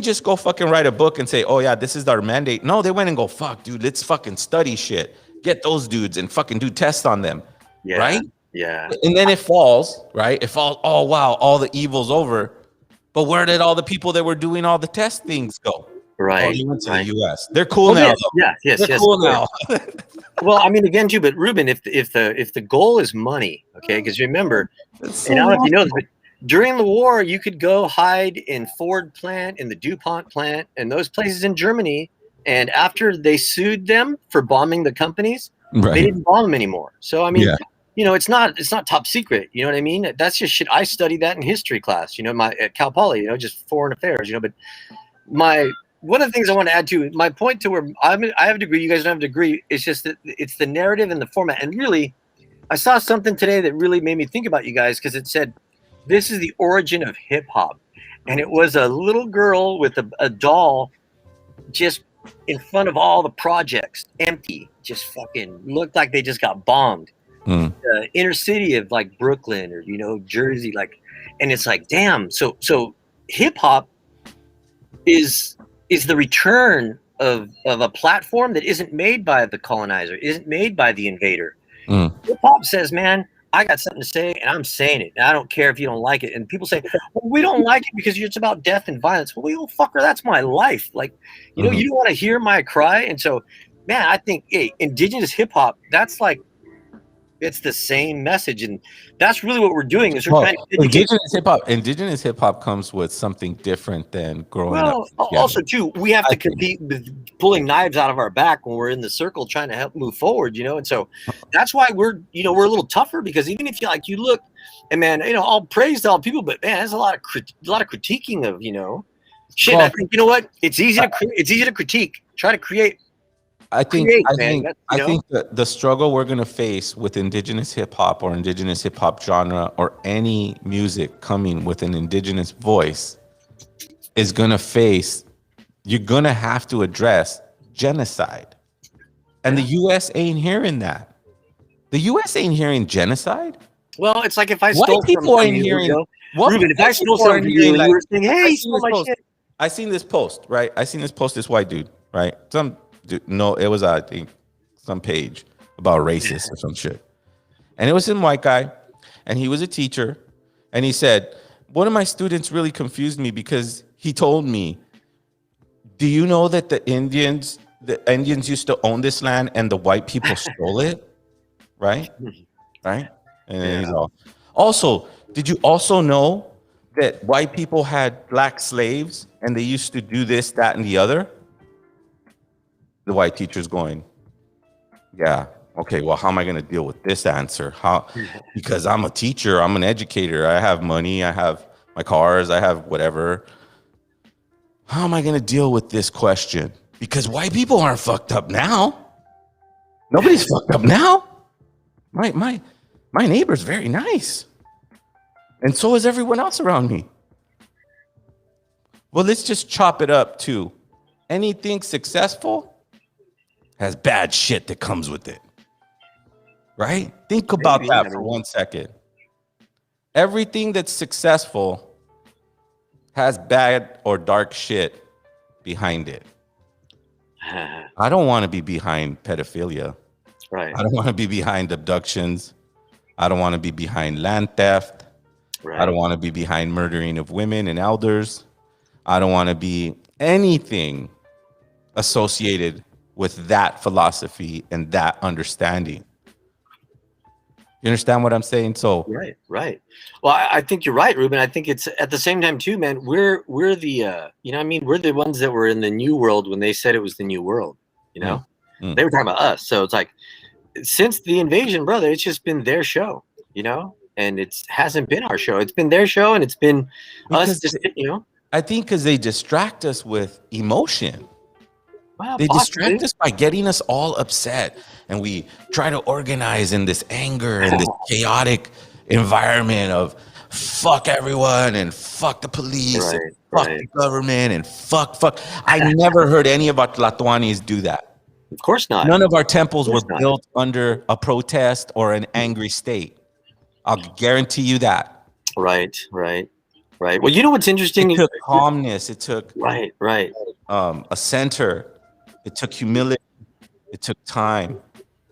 just go fucking write a book and say, oh yeah, this is our mandate. No, they went and go, fuck, dude, let's fucking study shit. Get those dudes and fucking do tests on them. Yeah. Right? Yeah. And then it falls, right? It falls, oh wow, all the evil's over. But where did all the people that were doing all the test things go? Right. Oh, you went to right. the U.S. They're cool Oh, now. yes, They're cool now. Well, I mean, again, too, but Ruben, if the goal is money, okay, because remember, So and I don't know if you know this, awesome. but during the war, you could go hide in Ford plant, in the DuPont plant, and those places in Germany. And after they sued them for bombing the companies, they Right. didn't bomb them anymore. So I mean, Yeah. it's not top secret. You know what I mean? That's just shit. I studied that in history class. At Cal Poly. Just foreign affairs. But one of the things I want to add to my point to where I have a degree, you guys don't have a degree. It's just that it's the narrative and the format. And really, I saw something today that really made me think about you guys because it said, this is the origin of hip hop. And it was a little girl with a doll just in front of all the projects, empty, just fucking looked like they just got bombed. Inner city of like Brooklyn or, Jersey, and it's like, damn. So hip hop is the return of a platform that isn't made by the colonizer, isn't made by the invader. Hip hop says, man, I got something to say and I'm saying it. And I don't care if you don't like it. And people say, well, we don't like it because it's about death and violence. Well, fucker, that's my life. You don't want to hear my cry. And so, man, I think indigenous hip hop, that's like, it's the same message, and that's really what we're doing. Is we're trying to educate. Indigenous hip hop comes with something different than growing up. Also, too, we have to compete with pulling knives out of our back when we're in the circle trying to help move forward. And so that's why we're a little tougher, because even if you look, and man, all praise to all people, but man, there's a lot of critiquing of shit. Well, I think it's easy to critique. Try to create. I think that the struggle we're going to face with indigenous hip hop or indigenous hip hop genre or any music coming with an indigenous voice is going to face, you're going to have to address genocide. And the U.S. ain't hearing that. The U.S. ain't hearing genocide. Well, it's like if I stole people ain't hearing. Ruben, if I stole something from you, you were saying, hey, you stole my shit. I seen this post, right? This white dude, right? No, it was I think some page about racist or some shit, and it was some white guy, and he was a teacher, and he said, one of my students really confused me because he told me, do you know that the Indians used to own this land and the white people stole it, right? And he's all, also, did you also know that white people had black slaves and they used to do this, that, and the other? The white teacher's going, yeah, okay, well, how am I going to deal with this answer? Because I'm a teacher, I'm an educator, I have money, I have my cars, I have whatever. How am I going to deal with this question? Because white people aren't fucked up now. Nobody's fucked up now. My neighbor's very nice. And so is everyone else around me. Well, let's just chop it up to anything successful has bad shit that comes with it. Right? Think about that for 1 second. Everything that's successful has bad or dark shit behind it. I don't want to be behind pedophilia. Right. I don't want to be behind abductions. I don't want to be behind land theft. Right. I don't want to be behind murdering of women and elders. I don't want to be anything associated with that philosophy and that understanding. You understand what I'm saying? So right. Well, I think you're right, Ruben. I think it's at the same time too, man. We're the we're the ones that were in the new world when they said it was the new world. They were talking about us. So it's like, since the invasion, brother, it's just been their show, and it hasn't been our show. It's been their show, and it's been us. I think because they distract us with emotion. Well, they distract us by getting us all upset, and we try to organize in this anger and this chaotic environment of fuck everyone and fuck the police and fuck the government and fuck. I never heard any of our Tlatoanis do that. Of course not. None of our temples were built under a protest or an angry state. I'll guarantee you that. Right. Well, you know what's interesting? It took calmness. It took a center. It took humility. It took time.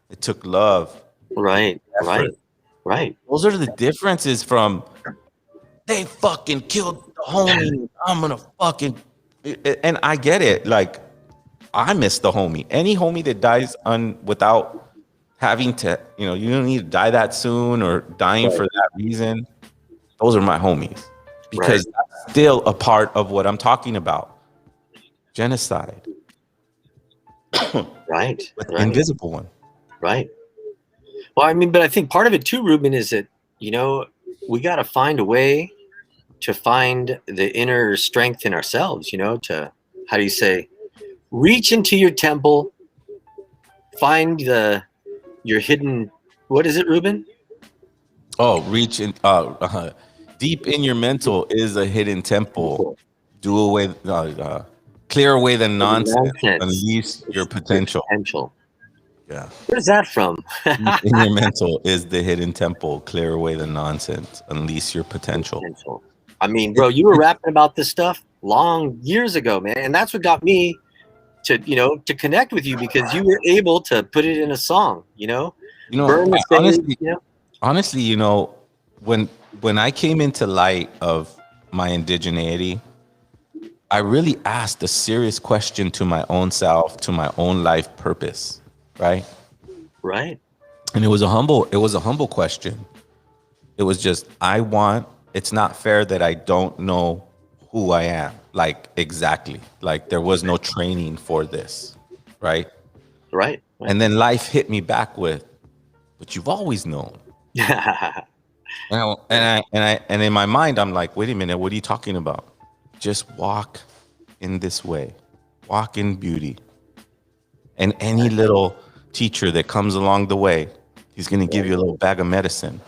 It took love. Right. Those are the differences from they fucking killed the homie. I'm gonna fucking and I get it. Like, I miss the homie. Any homie that dies without having to, you don't need to die that soon or dying for that reason. Those are my homies, because that's still a part of what I'm talking about. Genocide. Right. But the invisible one. Right. Well, I mean, but I think part of it too, Ruben, is that, we got to find a way to find the inner strength in ourselves, to, how do you say, reach into your temple, find your hidden, what is it, Ruben? Oh, reach in, deep in your mental is a hidden temple. Do away, clear away the nonsense. Unleash your potential. Yeah. Where's that from? In your mental is the hidden temple. Clear away the nonsense. Unleash your potential. I mean, bro, you were rapping about this stuff long years ago, man, and that's what got me to connect with you, because you were able to put it in a song. Burn the stage, honestly, when I came into light of my indigeneity, I really asked a serious question to my own self, to my own life purpose. Right. And it was a humble question. It was just, it's not fair that I don't know who I am. Like, exactly. Like, there was no training for this. Right. And then life hit me back with, but you've always known. And in my mind, I'm like, wait a minute, what are you talking about? Just walk in this way. Walk in beauty. And any little teacher that comes along the way, he's going to give you a little bag of medicine,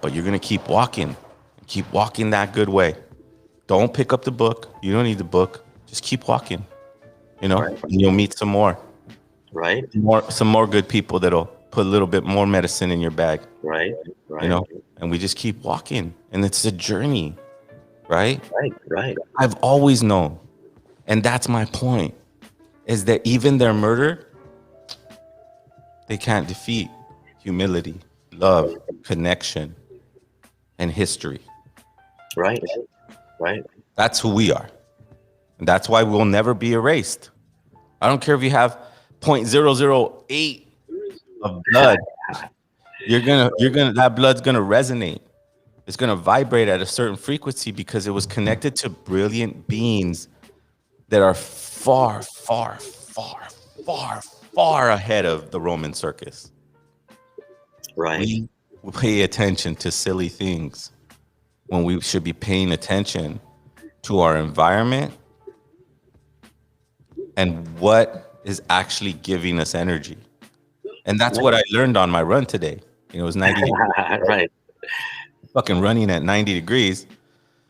but you're going to keep walking that good way. Don't pick up the book. You don't need the book. Just keep walking, and you'll meet some more, some more good people that'll put a little bit more medicine in your bag, and we just keep walking, and it's a journey, right. I've always known, and that's my point, is that even their murder, they can't defeat humility, love, connection, and history. Right. That's who we are. And that's why we'll never be erased. I don't care if you have 0.008 of blood. That blood's gonna resonate. It's gonna vibrate at a certain frequency because it was connected to brilliant beings that are far, far, far, far, far ahead of the Roman circus. We pay attention to silly things when we should be paying attention to our environment and what is actually giving us energy. And that's what I learned on my run today. It was 90 degrees. Fucking running at 90 degrees,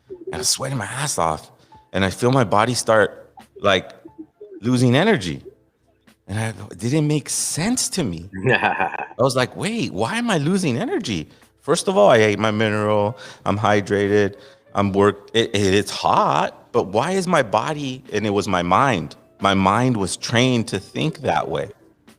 and I'm sweating my ass off, and I feel my body start like losing energy. And it didn't make sense to me. I was like, wait, why am I losing energy? First of all, I ate my mineral. I'm hydrated. It's hot, but why is my body, and it was my mind. My mind was trained to think that way.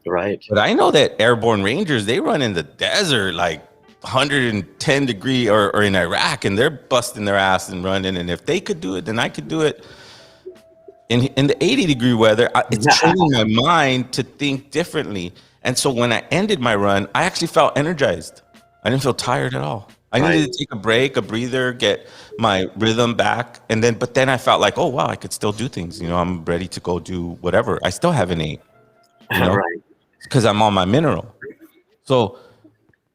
Right. But I know that airborne rangers, they run in the desert like 110 degree or in Iraq, and they're busting their ass and running. And if they could do it, then I could do it. In the 80 degree weather, it's training my mind to think differently. And so when I ended my run, I actually felt energized. I didn't feel tired at all. I needed to take a break, a breather, get my rhythm back. But then I felt like, oh, wow, I could still do things. I'm ready to go do whatever. I still haven't ate, because I'm on my mineral. So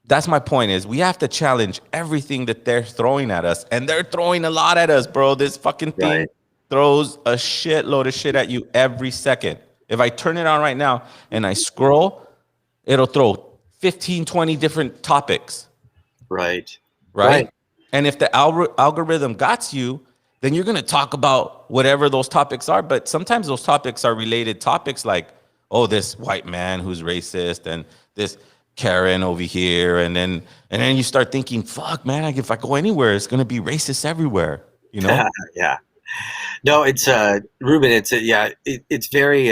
that's my point, is we have to challenge everything that they're throwing at us. And they're throwing a lot at us, bro. This fucking thing throws a shitload of shit at you every second. If I turn it on right now and I scroll, it'll throw 15, 20 different topics. Right. And if the algorithm got you, then you're going to talk about whatever those topics are. But sometimes those topics are related topics, like, oh, this white man who's racist, and this Karen over here. And then you start thinking, fuck, man, if I go anywhere, it's going to be racist everywhere, Yeah. No, it's Ruben. It's very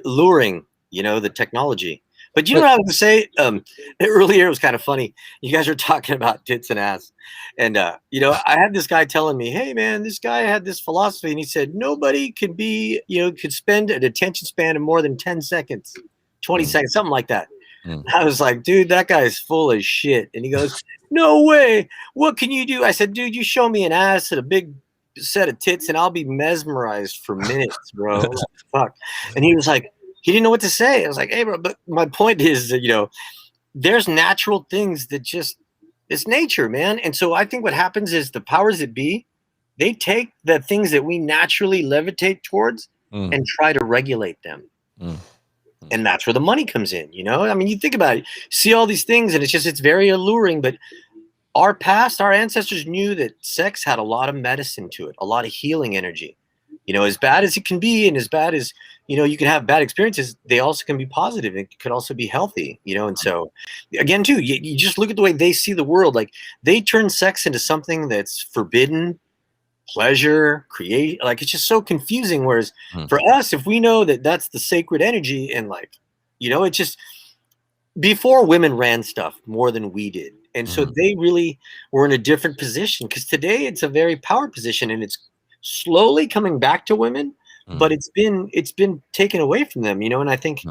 luring, the technology. But you know what I was going to say? Earlier, it was kind of funny. You guys were talking about tits and ass. And, you know, I had this guy telling me, hey, man, this guy had this philosophy. And he said, nobody can be, you know, could spend an attention span of more than 10 seconds, 20 seconds, something like that. I was like, dude, that guy's full of shit. And he goes, no way. What can you do? I said, dude, you show me an ass and a big set of tits and I'll be mesmerized for minutes, bro. Fuck. And he was like, he didn't know what to say. I was like, hey, bro, but my point is that, you know, there's natural things that just, it's nature, man. And so I think what happens is the powers that be, they take the things that we naturally levitate towards and try to regulate them. And that's where the money comes in, you know? I mean, you think about it, see all these things and it's very alluring, but our past, our ancestors knew that sex had a lot of medicine to it, a lot of healing energy. You know, as bad as it can be and as bad as, you know, you can have bad experiences, they also can be positive. It could also be healthy, you know? And so again, too, you just look at the way they see the world. Like they turn sex into something that's forbidden, pleasure, create, like it's just so confusing. Whereas for us, if we know that that's the sacred energy and like, you know, it just, before women ran stuff more than we did. And so they really were in a different position because today it's a very power position and it's slowly coming back to women, but it's been taken away from them, you know? And I think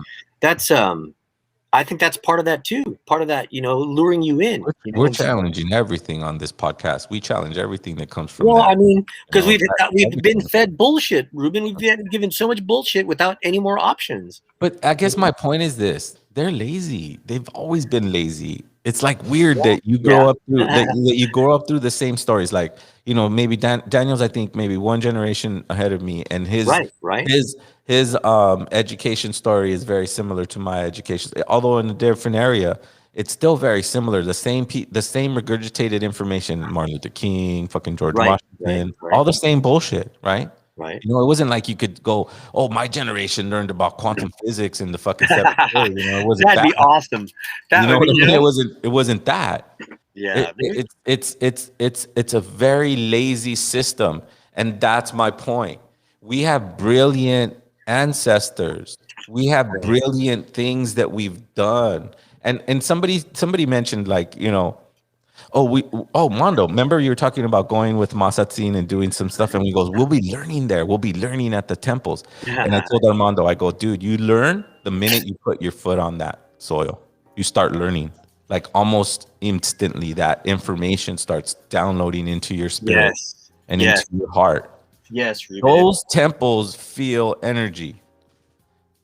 that's part of that too. Part of that, you know, luring you in. We're challenging everything on this podcast. We challenge everything that comes from well, that. I mean, because You know, we've been fed bullshit, Ruben. We've been given so much bullshit without any more options. But I guess my point is this: they're lazy. They've always been lazy. It's like weird that you grow up through that you grow up through the same stories. Like, you know, maybe Daniel's, I think maybe one generation ahead of me, and his education story is very similar to my education, although in a different area. It's still very similar. The same regurgitated information. Martin Luther King, fucking George Washington, all the same bullshit, right? Right. You know, it wasn't like you could go, oh, my generation learned about quantum physics in the fucking 7th grade. You know, it wasn't That'd be awesome. That would be, it wasn't that. Yeah. It's a very lazy system. And that's my point. We have brilliant ancestors. We have brilliant things that we've done. And somebody mentioned, like, you know, Mondo, remember you were talking about going with Masatzin and doing some stuff, and we goes, we'll be learning there. We'll be learning at the temples. And I told Armando, I go, dude, you learn the minute you put your foot on that soil. You start learning. Like almost instantly, that information starts downloading into your spirit and into your heart. Yes, Ruben. Those temples feel energy.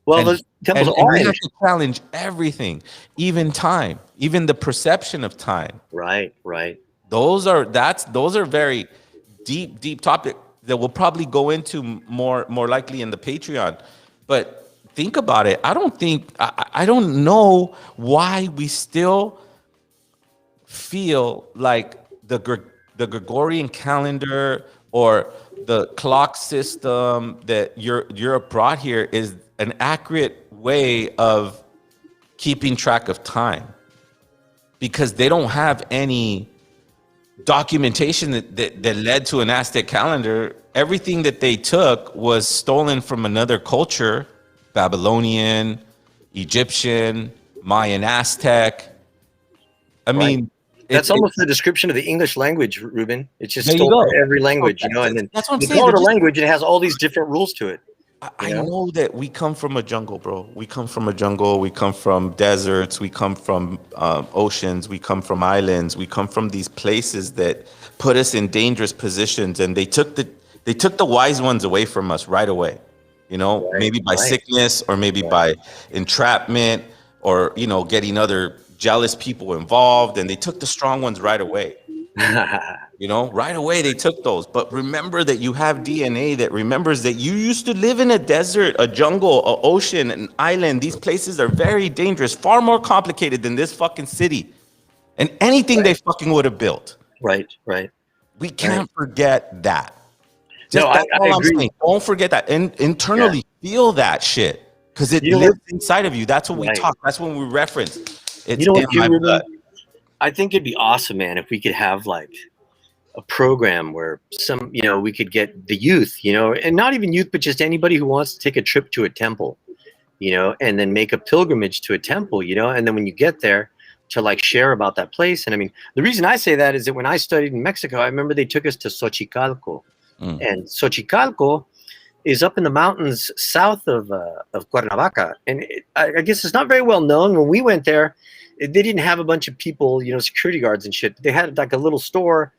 Well, those temples and we have to challenge everything, even time, even the perception of time. Right. Those are very deep topic that we'll probably go into more likely in the Patreon. But think about it. I don't know why we still feel like the Gregorian calendar or the clock system that Europe brought here is an accurate way of keeping track of time, because they don't have any documentation that led to an Aztec calendar. Everything that they took was stolen from another culture: Babylonian, Egyptian, Mayan, Aztec. I mean, that's almost the description of the English language, Ruben. It's just stolen from every language, you know, and then that's what I'm they saying. call it a language and it has all these different rules to it. I know that we come from a jungle, bro. We come from a jungle. We come from deserts. We come from oceans. We come from islands. We come from these places that put us in dangerous positions, and they took the wise ones away from us right away. You know, maybe by sickness, or maybe by entrapment, or, you know, getting other jealous people involved, and they took the strong ones right away. You know, right away they took those. But remember that you have DNA that remembers that you used to live in a desert, a jungle, an ocean, an island. These places are very dangerous, far more complicated than this fucking city and anything they fucking would have built. Right. We can't forget that. No, I agree. Don't forget that. And internally feel that shit, because it lives inside of you. That's what we talk. That's when we reference. It's in my blood. I think it'd be awesome, man, if we could have like a program where we could get the youth, you know, and not even youth, but just anybody who wants to take a trip to a temple, and then make a pilgrimage to a temple, and then when you get there to like share about that place. And I mean, the reason I say that is that when I studied in Mexico, I remember they took us to Xochicalco, and Xochicalco is up in the mountains south of Cuernavaca, and I guess it's not very well known. When we went there, they didn't have a bunch of people, security guards and shit. They had like a little store.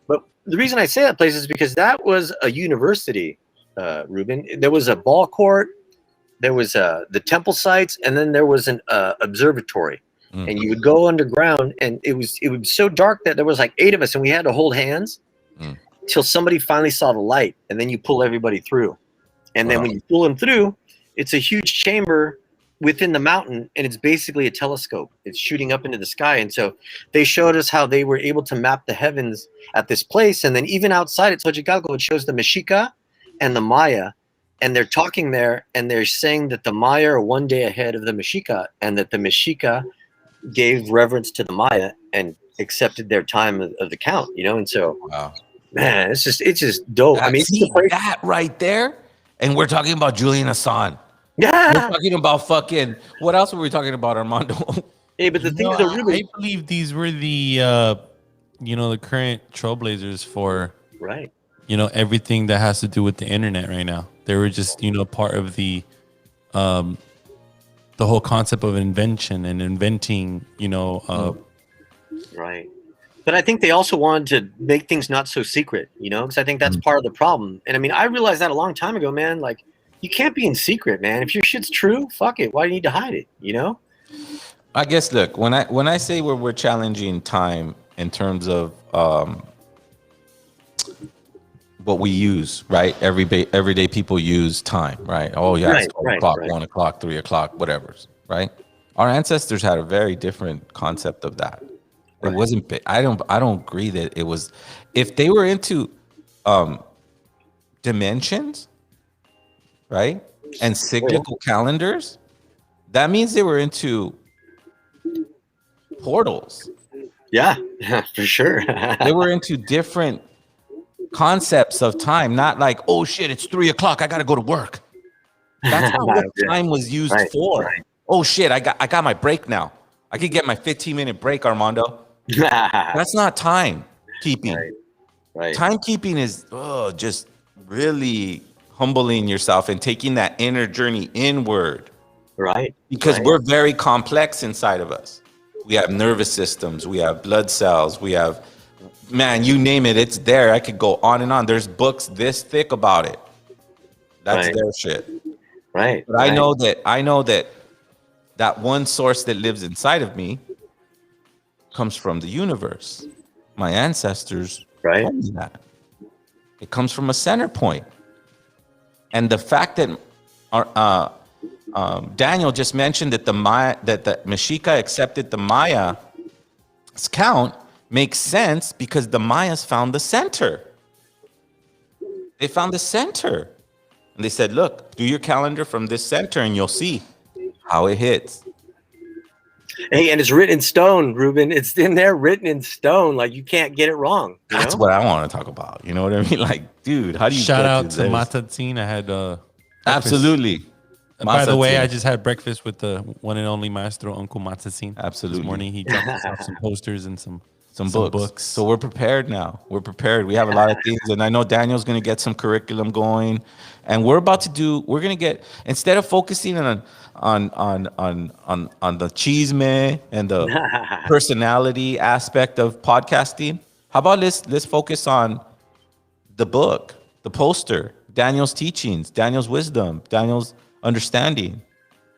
But the reason I say that place is because that was a university, Ruben. There was a ball court, there was the temple sites, and then there was an observatory. And you would go underground, and it was so dark that there was like 8 of us, and we had to hold hands till somebody finally saw the light, and then you pull everybody through. And then when you pull them through, it's a huge chamber within the mountain, and it's basically a telescope. It's shooting up into the sky. And so they showed us how they were able to map the heavens at this place. And then even outside at Xochicalco, it shows the Mexica and the Maya, and they're talking there, and they're saying that the Maya are one day ahead of the Mexica, and that the Mexica gave reverence to the Maya and accepted their time of the count, and so man, it's just dope. I mean, that right there, and we're talking about Julian Assange. Yeah, we're talking about fucking what else were we talking about, Armando? Hey, but the thing is, I believe these were the the current trailblazers for everything that has to do with the internet right now. They were just part of the whole concept of invention and inventing, right. But I think they also wanted to make things not so secret, because I think that's part of the problem. And I mean, I realized that a long time ago, man. Like, you can't be in secret, man. If your shit's true, fuck it. Why do you need to hide it? I guess, look, when I say we're challenging time in terms of what we use, right? Everyday people use time, right? Oh yeah, it's 12 o'clock, 1 o'clock, 3 o'clock, whatever, right? Our ancestors had a very different concept of that. It wasn't. I don't agree that it was. If they were into dimensions, right, and cyclical calendars, that means they were into portals. Yeah, for sure. They were into different concepts of time, not like, oh shit, it's 3 o'clock, I gotta go to work. That's not what time was used for. Right. Oh shit, I got my break now. I could get my 15-minute break, Armando. That's not time keeping. Right. Timekeeping is just really humbling yourself and taking that inner journey inward. Right. Because we're very complex inside of us. We have nervous systems, we have blood cells, we have, man, you name it, it's there. I could go on and on. There's books this thick about it. That's their shit. Right. But I know that one source that lives inside of me comes from the universe. My ancestors told me that. It comes from a center point. And the fact that Daniel just mentioned that the Mexica accepted the Maya's count makes sense because the Mayas found the center. They found the center. And they said, look, do your calendar from this center and you'll see how it hits. Hey, and it's written in stone, Ruben. It's in there written in stone. Like, you can't get it wrong. That's what I want to talk about. You know what I mean? Like, dude, how do you shout out to Matatzin? I had absolutely. By the way, I just had breakfast with the one and only maestro, Uncle Matatzin. Absolutely. This morning he dropped us off some posters and some books. So we're prepared now. We're prepared. We have a lot of things, and I know Daniel's going to get some curriculum going, and we're going to get, instead of focusing on the chisme and the personality aspect of podcasting, how about let's focus on the book, the poster, Daniel's teachings, Daniel's wisdom, Daniel's understanding,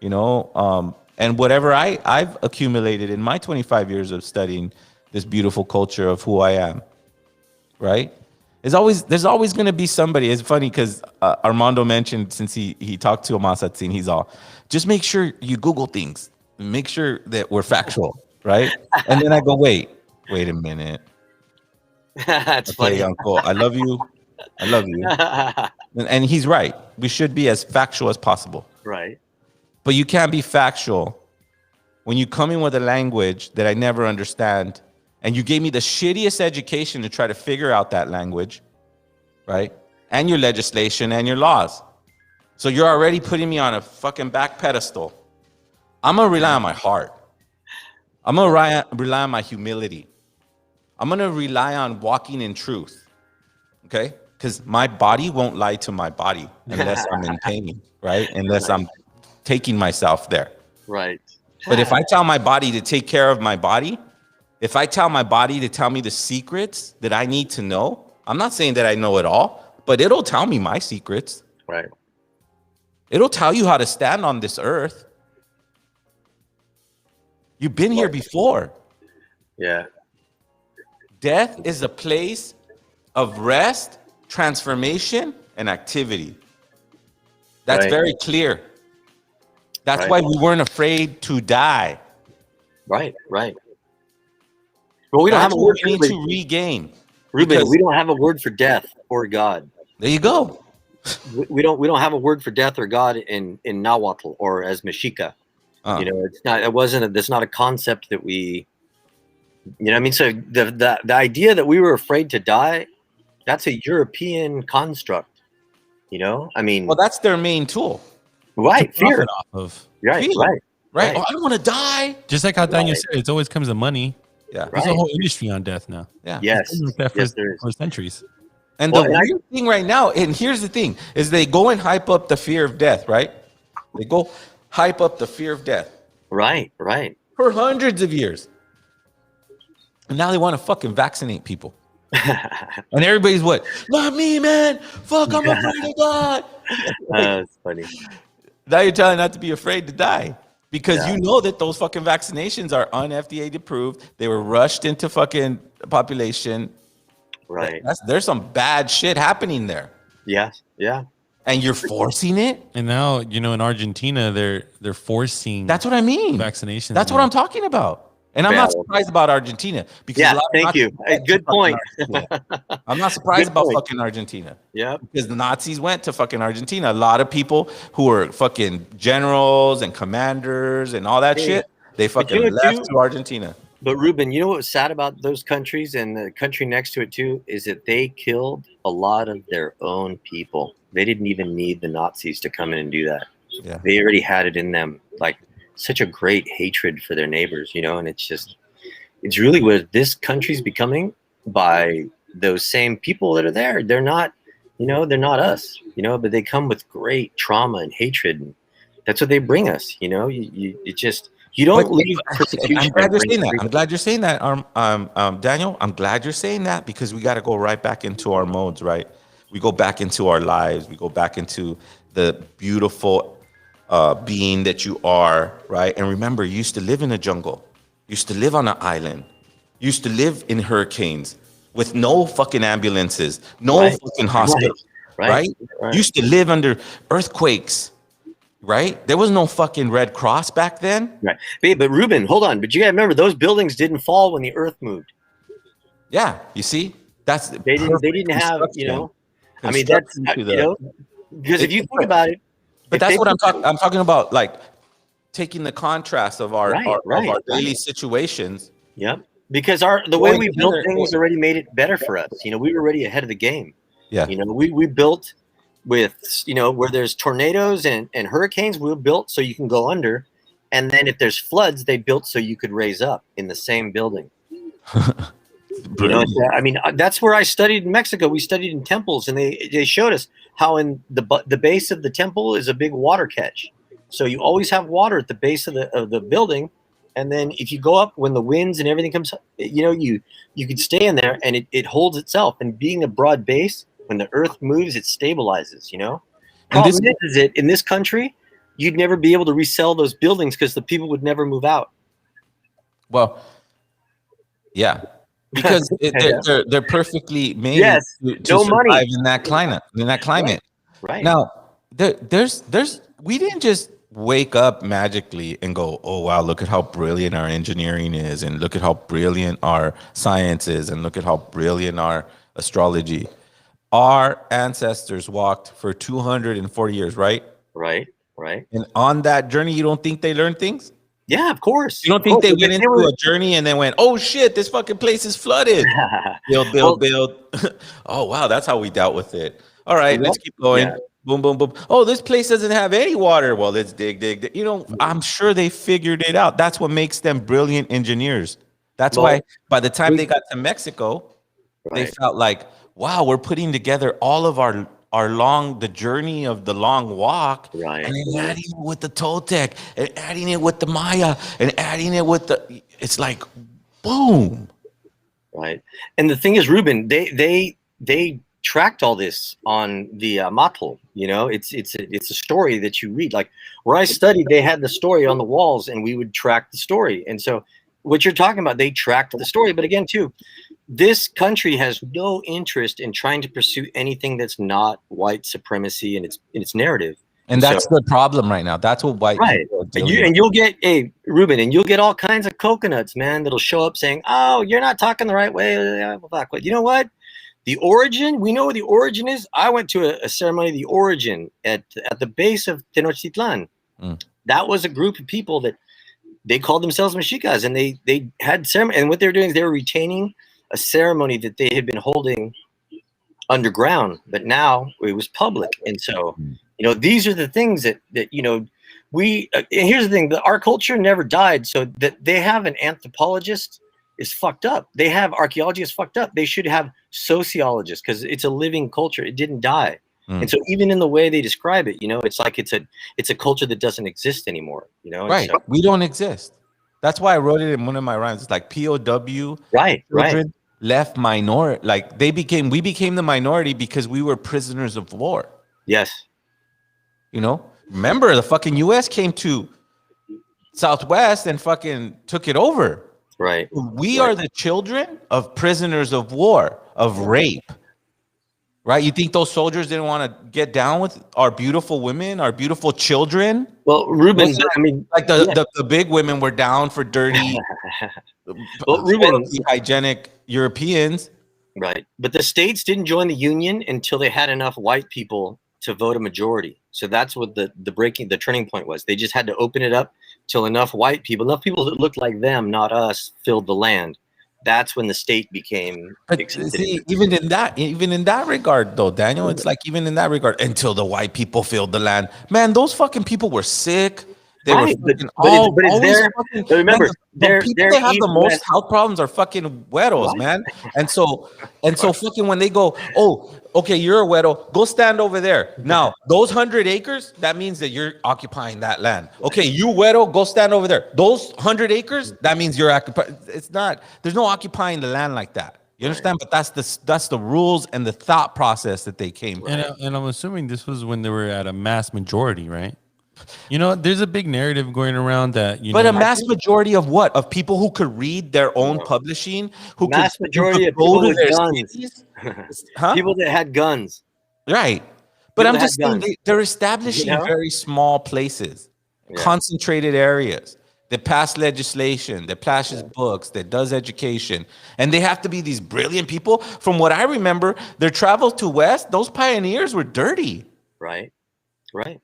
and whatever I've accumulated in my 25 years of studying this beautiful culture of who I am, right? There's always going to be somebody. It's funny because Armando mentioned, since he talked to Amasatzin, he's all, just make sure you Google things. Make sure that we're factual, right? And then I go, wait a minute. That's funny. Uncle, I love you. And he's right. We should be as factual as possible. Right. But you can't be factual when you come in with a language that I never understand, and you gave me the shittiest education to try to figure out that language, right? And your legislation and your laws. So you're already putting me on a fucking back pedestal. I'm going to rely on my heart. I'm going to rely on my humility. I'm going to rely on walking in truth. Okay? Because my body won't lie to my body unless I'm in pain, right? Unless I'm taking myself there. Right. But if I tell my body to take care of my body, if I tell my body to tell me the secrets that I need to know, I'm not saying that I know it all, but it'll tell me my secrets. Right. It'll tell you how to stand on this earth. You've been here before. Yeah. Death is a place of rest, transformation, and activity. That's very clear. That's why we weren't afraid to die. Right, right. Well, we don't have a word we need to regain. Ruben, we don't have a word for death or God. There you go. We don't have a word for death or God in Nahuatl or as Mexica. You know, it's not. It wasn't. That's not a concept that we. You know, what I mean, so the idea that we were afraid to die, that's a European construct. You know, I mean. Well, that's their main tool. Right, fear. Off of Right. Oh, I don't want to die. Just like how Daniel said, it always comes to money. Yeah, there's a whole industry on death now. Yeah. Yes. It's been like that for centuries. And the weird thing right now, and here's the thing, is they go and hype up the fear of death, right? They go hype up the fear of death. Right, right. For hundreds of years. And now they want to fucking vaccinate people. And everybody's what? Not me, man. Fuck, I'm afraid to die. That's funny. Now you're telling not to be afraid to die. Because you know that those fucking vaccinations are un-FDA approved. They were rushed into fucking population. Right. There's some bad shit happening there. Yes. Yeah. And you're forcing it. And now, you know, in Argentina, they're forcing. That's what I mean. Vaccinations. That's what I'm talking about. And I'm not surprised about Argentina because thank you. Good point. I'm not surprised about fucking Argentina. Yeah. Because the Nazis went to fucking Argentina. A lot of people who were fucking generals and commanders and all that shit, they fucking left to Argentina. But Ruben, you know what was sad about those countries and the country next to it too is that they killed a lot of their own people. They didn't even need the Nazis to come in and do that. Yeah. They already had it in them. Like such a great hatred for their neighbors, you know, and it's really what this country's becoming by those same people that are there. They're not, you know, they're not us, you know, but they come with great trauma and hatred. And that's what they bring us, you know, you don't leave persecution. I'm glad you're saying that. I'm glad you're saying that, Daniel. I'm glad you're saying that because we got to go right back into our modes, right? We go back into our lives. We go back into the beautiful being that you are, right? And remember, you used to live in a jungle. You used to live on an island. You used to live in hurricanes with no fucking ambulances, no fucking hospitals, right? You used to live under earthquakes, right? There was no fucking Red Cross back then. Right. But Ruben, hold on. But you gotta remember, those buildings didn't fall when the earth moved. Yeah, you see? They didn't have, you know, I mean, that's, you know, because if you think about it, but that's what I'm talking. I'm talking about, like taking the contrast of our daily situations. Yep. Because the way we built things already made it better for us. You know, we were already ahead of the game. Yeah. You know, we built with, you know, where there's tornadoes and hurricanes, we built so you can go under, and then if there's floods, they built so you could raise up in the same building. You know, I mean, that's where I studied in Mexico. We studied in temples, and they showed us how in the base of the temple is a big water catch. So you always have water at the base of the building, and then if you go up when the winds and everything comes, you know, you can stay in there, and it holds itself. And being a broad base, when the earth moves, it stabilizes. You know, problem is that in this country, you'd never be able to resell those buildings because the people would never move out. Well, yeah. Because they're perfectly made to survive in that climate. Right. Now, we didn't just wake up magically and go, oh wow, look at how brilliant our engineering is, and look at how brilliant our science is, and look at how brilliant our astrology. Our ancestors walked for 240 years, right? Right. And on that journey, you don't think they learned things? Yeah, of course. You don't think they went into a journey and then went, oh shit, this fucking place is flooded. Build. Oh wow, that's how we dealt with it. All right, let's keep going. Yeah. Boom, boom, boom. Oh, this place doesn't have any water. Well, let's dig, dig, dig. You know, I'm sure they figured it out. That's what makes them brilliant engineers. That's why by the time they got to Mexico, they felt like, wow, we're putting together all of the journey of the long walk, and then adding it with the Toltec, and adding it with the Maya, and adding it with it's like, boom. Right. And the thing is, Ruben, they tracked all this on the Matl. You know, it's a story that you read. Like where I studied, they had the story on the walls, and we would track the story. And so, what you're talking about, they tracked the story. But again, too, this country has no interest in trying to pursue anything that's not white supremacy and its narrative. And that's the problem right now. That's what white people are doing. And you'll get Ruben, and you'll get all kinds of coconuts, man, that'll show up saying, "Oh, you're not talking the right way." But you know what? The origin, we know where the origin is. I went to a ceremony of the origin at the base of Tenochtitlan. That was a group of people that they called themselves Mexicas, and they had ceremony. And what they were doing is they were retaining a ceremony that they had been holding underground, but now it was public. And so, you know, these are the things that you know, we and here's the thing, that our culture never died. So that they have an anthropologist is fucked up. They have archaeology is fucked up. They should have sociologists, because it's a living culture. It didn't die. And so even in the way they describe it, you know, it's like it's a culture that doesn't exist anymore, you know. Right. So, we don't exist. That's why I wrote it in one of my rhymes. It's like POW. Right. Left minority, like we became the minority because we were prisoners of war. Yes. You know, remember the fucking US came to Southwest and fucking took it over. Right. We are the children of prisoners of war, of rape. Right? You think those soldiers didn't want to get down with our beautiful women, our beautiful children? Well, Ruben, I mean, like the big women were down for dirty, well, Ruben, hygienic Europeans. Right. But the states didn't join the union until they had enough white people to vote a majority. So that's what the turning point was. They just had to open it up till enough people that looked like them, not us, filled the land. That's when the state became see, even in that regard though, Daniel, it's like even in that regard, until the white people filled the land. Man, those fucking people were sick. They were remember, the people that have the most health problems are fucking güeros, man. And so fucking when they go, oh, okay, you're a güero, go stand over there. Now, those 100 acres, that means that you're occupying that land. Okay, you güero, go stand over there. Those 100 acres, that means you're occupying. It's not, there's no occupying the land like that. You understand? But that's the rules and the thought process that they came from. And I'm assuming this was when they were at a mass majority, right? You know, there's a big narrative going around that, but a mass majority of what? Of people who could read their own publishing, majority of people with guns. Huh? People that had guns. Right. But I'm just saying they're establishing very small places, concentrated areas that pass legislation, that passes books, that does education. And they have to be these brilliant people. From what I remember, their travel to West, those pioneers were dirty. Right.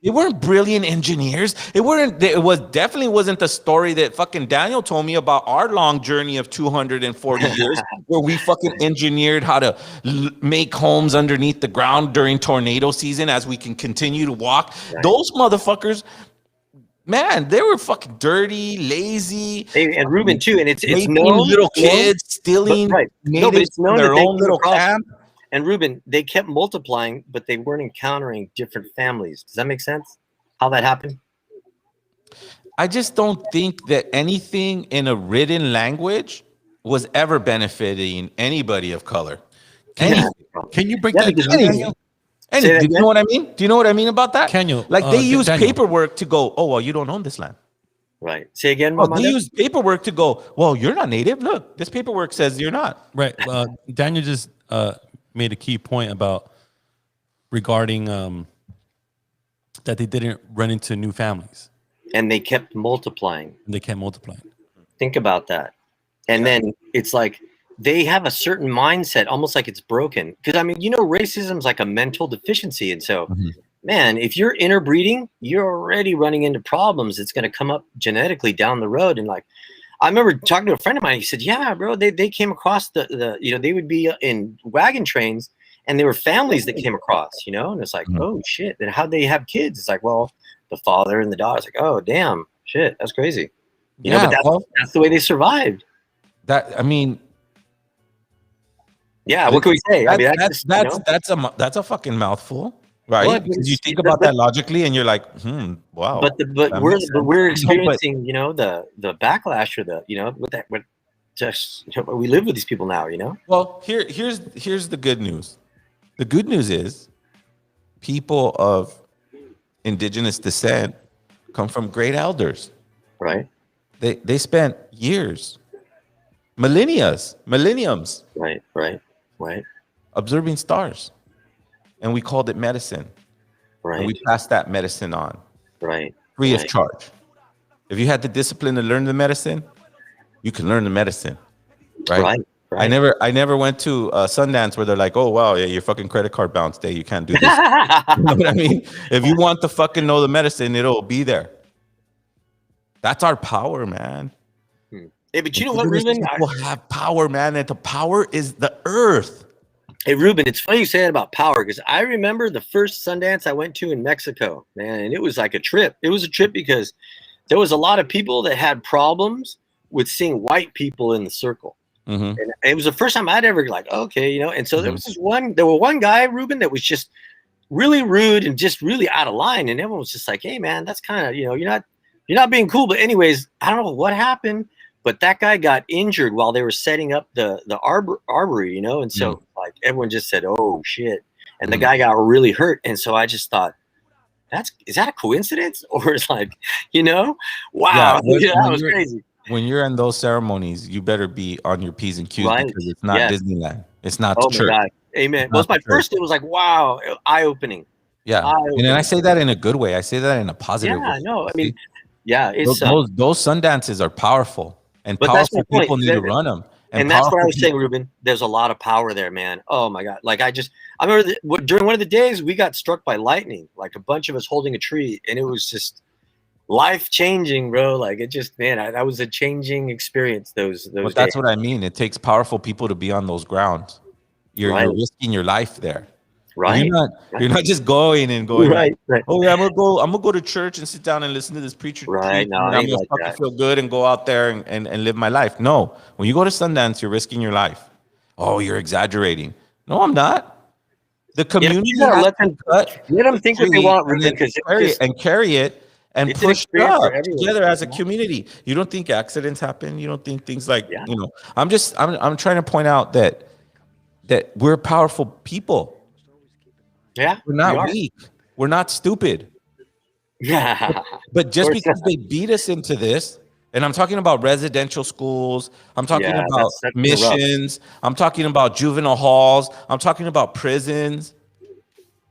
They weren't brilliant engineers. It definitely wasn't the story that fucking Daniel told me about our long journey of 240 years, where we fucking engineered how to make homes underneath the ground during tornado season as we can continue to walk. Right. Those motherfuckers, man, they were fucking dirty, lazy. And Ruben too. And it's known, little kids stealing natives from their own little camp. And Ruben, they kept multiplying, but they weren't encountering different families. Does that make sense? How that happened? I just don't think that anything in a written language was ever benefiting anybody of color. Can you break that down? Do you know what I mean? Do you know what I mean about that? Can you? Like they use paperwork to go, oh, well, you don't own this land. Right. Say again. They use paperwork to go, well, you're not native. Look, this paperwork says you're not. Right. Daniel just made a key point about regarding that they didn't run into new families. And they kept multiplying. Think about that. And then it's like they have a certain mindset, almost like it's broken. Because, I mean, you know, racism is like a mental deficiency. And so, man, if you're interbreeding, you're already running into problems. It's going to come up genetically down the road. And like, I remember talking to a friend of mine. He said, yeah, bro, they came across the they would be in wagon trains and they were families that came across, you know, and it's like, oh shit, then how'd they have kids? It's like, well, the father and the daughter. It's like, oh damn, shit, that's crazy, you know. But that's the way they survived. I mean, yeah. What can we say? I mean, that's a fucking mouthful, right? Well, because you think about that logically, and you're like, wow. But we're experiencing, you know, the backlash or the, you know, just we live with these people now, you know. Well, here's the good news. The good news is people of indigenous descent come from great elders. Right. They spent years, millenniums. Right. Observing stars. And we called it medicine. Right. And we passed that medicine on. Right. Free of charge. If you had the discipline to learn the medicine, you can learn the medicine. Right. I never went to Sundance where they're like, oh wow, yeah, your fucking credit card bounced day, you can't do this. You know what I mean? If you want to fucking know the medicine, it'll be there. That's our power, man. Hey, but you know what, Ruben? People have power, man, and the power is the earth. Hey, Ruben, it's funny you say that about power, because I remember the first Sundance I went to in Mexico, man, and it was like a trip. It was a trip because there was a lot of people that had problems with seeing white people in the circle. And it was the first time I'd ever like, okay, you know. And so there was one guy, Ruben, that was just really rude and just really out of line, and everyone was just like, hey man, that's kind of, you know, you're not being cool. But anyways, I don't know what happened, but that guy got injured while they were setting up the arbory, you know. And so like everyone just said, oh shit, and the guy got really hurt. And so I just thought, is that a coincidence, or it's like, you know, wow, that was crazy. When you're in those ceremonies, you better be on your P's and Q's, because it's not Disneyland. It's not the church. My God. Amen. Well, it's my first. It was like, wow, eye-opening. Yeah, and then I say that in a good way. I say that in a positive way. Yeah, no, I mean, yeah, it's those Sundances are powerful, and powerful people need to run them. And that's what I was saying, Ruben. There's a lot of power there, man. Oh my God! Like I remember during one of the days we got struck by lightning, like a bunch of us holding a tree, and it was just life-changing, bro. Like it just, man, that was a changing experience. Those days. That's what I mean. It takes powerful people to be on those grounds. You're risking your life there. Right. You're not just going. Right. Oh yeah, I'm gonna go to church and sit down and listen to this preacher. Right. No, I'm gonna fucking feel good and go out there and live my life. No, when you go to Sundance, you're risking your life. Oh, you're exaggerating. No, I'm not. The community let them think what they want, and carry it and push it up together as a community. You don't think accidents happen? You don't think things like you know? I'm trying to point out that we're powerful people. Yeah, we're not weak. We're not stupid. Yeah. But just because they beat us into this, and I'm talking about residential schools, I'm talking about missions, I'm talking about juvenile halls, I'm talking about prisons.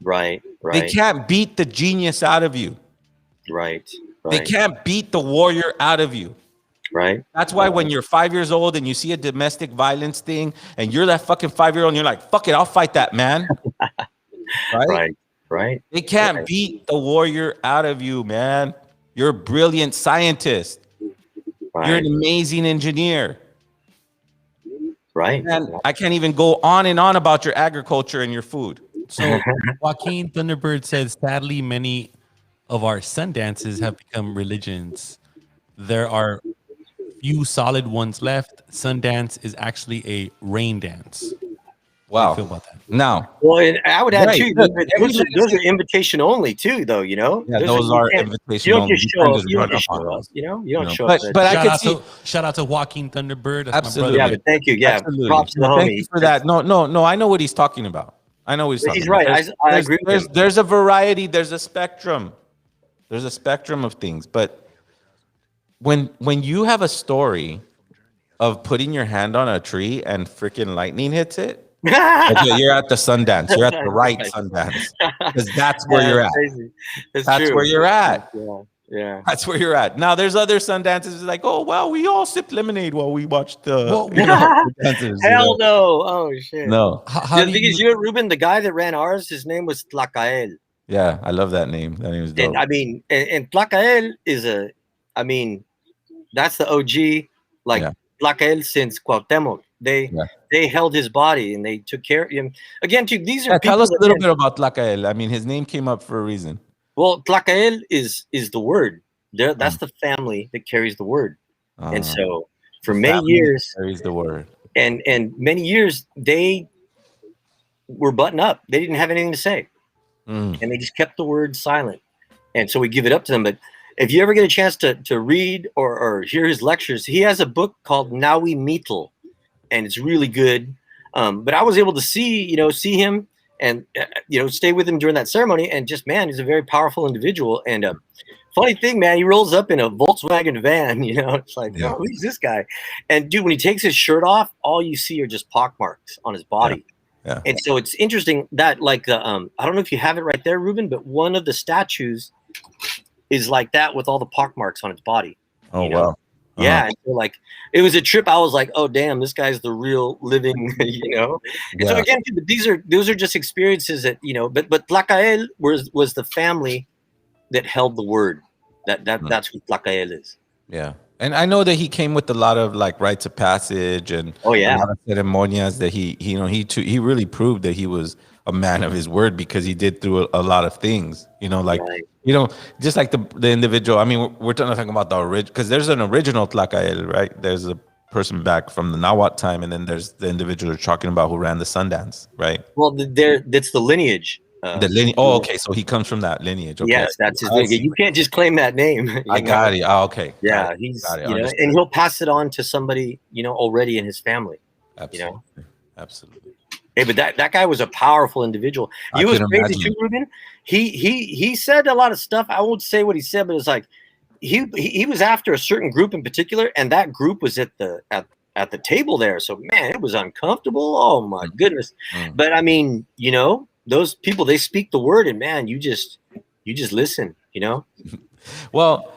Right. They can't beat the genius out of you. Right. They can't beat the warrior out of you. Right. That's why when you're 5 years old and you see a domestic violence thing and you're that fucking 5-year-old and you're like, fuck it, I'll fight that man. Right. They can't beat the warrior out of you, man. You're a brilliant scientist. Right. You're an amazing engineer. Right. And I can't even go on and on about your agriculture and your food. So Joaquin Thunderbird says, sadly, many of our sun dances have become religions. There are few solid ones left. Sundance is actually a rain dance. Wow. How do you feel about that? Now, well, and I would add too. Those are invitation only too, though. You know, yeah, those are invitation only. You don't just show up. You know, you don't show up. But I could see. Shout out to Joaquin Thunderbird. Absolutely. Yeah, but thank you. Yeah, absolutely. Props to the homie. Thank you for that. No. I know what he's talking about. I know what he's talking about. He's right. I agree. There's a variety. There's a spectrum. There's a spectrum of things. But when you have a story of putting your hand on a tree and freaking lightning hits it, you're at the Sundance. You're at the right Sundance, because that's where you're at. That's where you're at. Yeah, that's where you're at. Now, there's other Sundances like, oh well, we all sipped lemonade while we watched the. Hell no! Oh shit! No. Because you, Ruben, the guy that ran ours, his name was Tlacael. Yeah, I love that name. That name is dope. And I mean, and Tlacael is that's the OG, like Tlacael since Cuauhtemoc. They held his body and they took care of him. Again, too, these are tell people us a little bit about Tlacael. I mean, his name came up for a reason. Well, Tlacael is the word. That's the family that carries the word. And so for many years carries the word. And many years they were buttoned up. They didn't have anything to say. And they just kept the word silent. And so we give it up to them. But if you ever get a chance to read or hear his lectures, he has a book called Nawi Mitl, and it's really good. But I was able to see him and stay with him during that ceremony. And just, man, he's a very powerful individual. And funny thing, man, he rolls up in a Volkswagen van. It's like, oh, who's this guy? And dude, when he takes his shirt off, all you see are just pockmarks on his body. Yeah. And so it's interesting that, like, the I don't know if you have it right there, Ruben, but one of the statues is like that with all the pockmarks on its body. Oh, wow. Yeah, and so, like, it was a trip. I was like, oh damn, this guy's the real living, And so again, those are just experiences that But Tlacael was the family that held the word. That's what Tlacael is. Yeah, and I know that he came with a lot of like rites of passage and a lot of ceremonias that he really proved that he was a man of his word, because he did through a lot of things. Just like the individual. I mean, we're talking about the original, because there's an original Tlacael, right? There's a person back from the Nahuatl time, and then there's the individual you're talking about who ran the Sundance, right? Well, that's the lineage. The lineage. Oh, okay. So he comes from that lineage. Okay. Yes, that's his lineage. You can't just claim that name. I got it. Oh, okay. Yeah, he's and he'll pass it on to somebody already in his family. Absolutely. Absolutely. Hey, but that guy was a powerful individual. He was crazy too, Ruben. He said a lot of stuff. I won't say what he said, but it's like he was after a certain group in particular, and that group was at the table there. So man, it was uncomfortable. Oh my goodness. But I mean, those people, they speak the word, and man, you just listen. Well,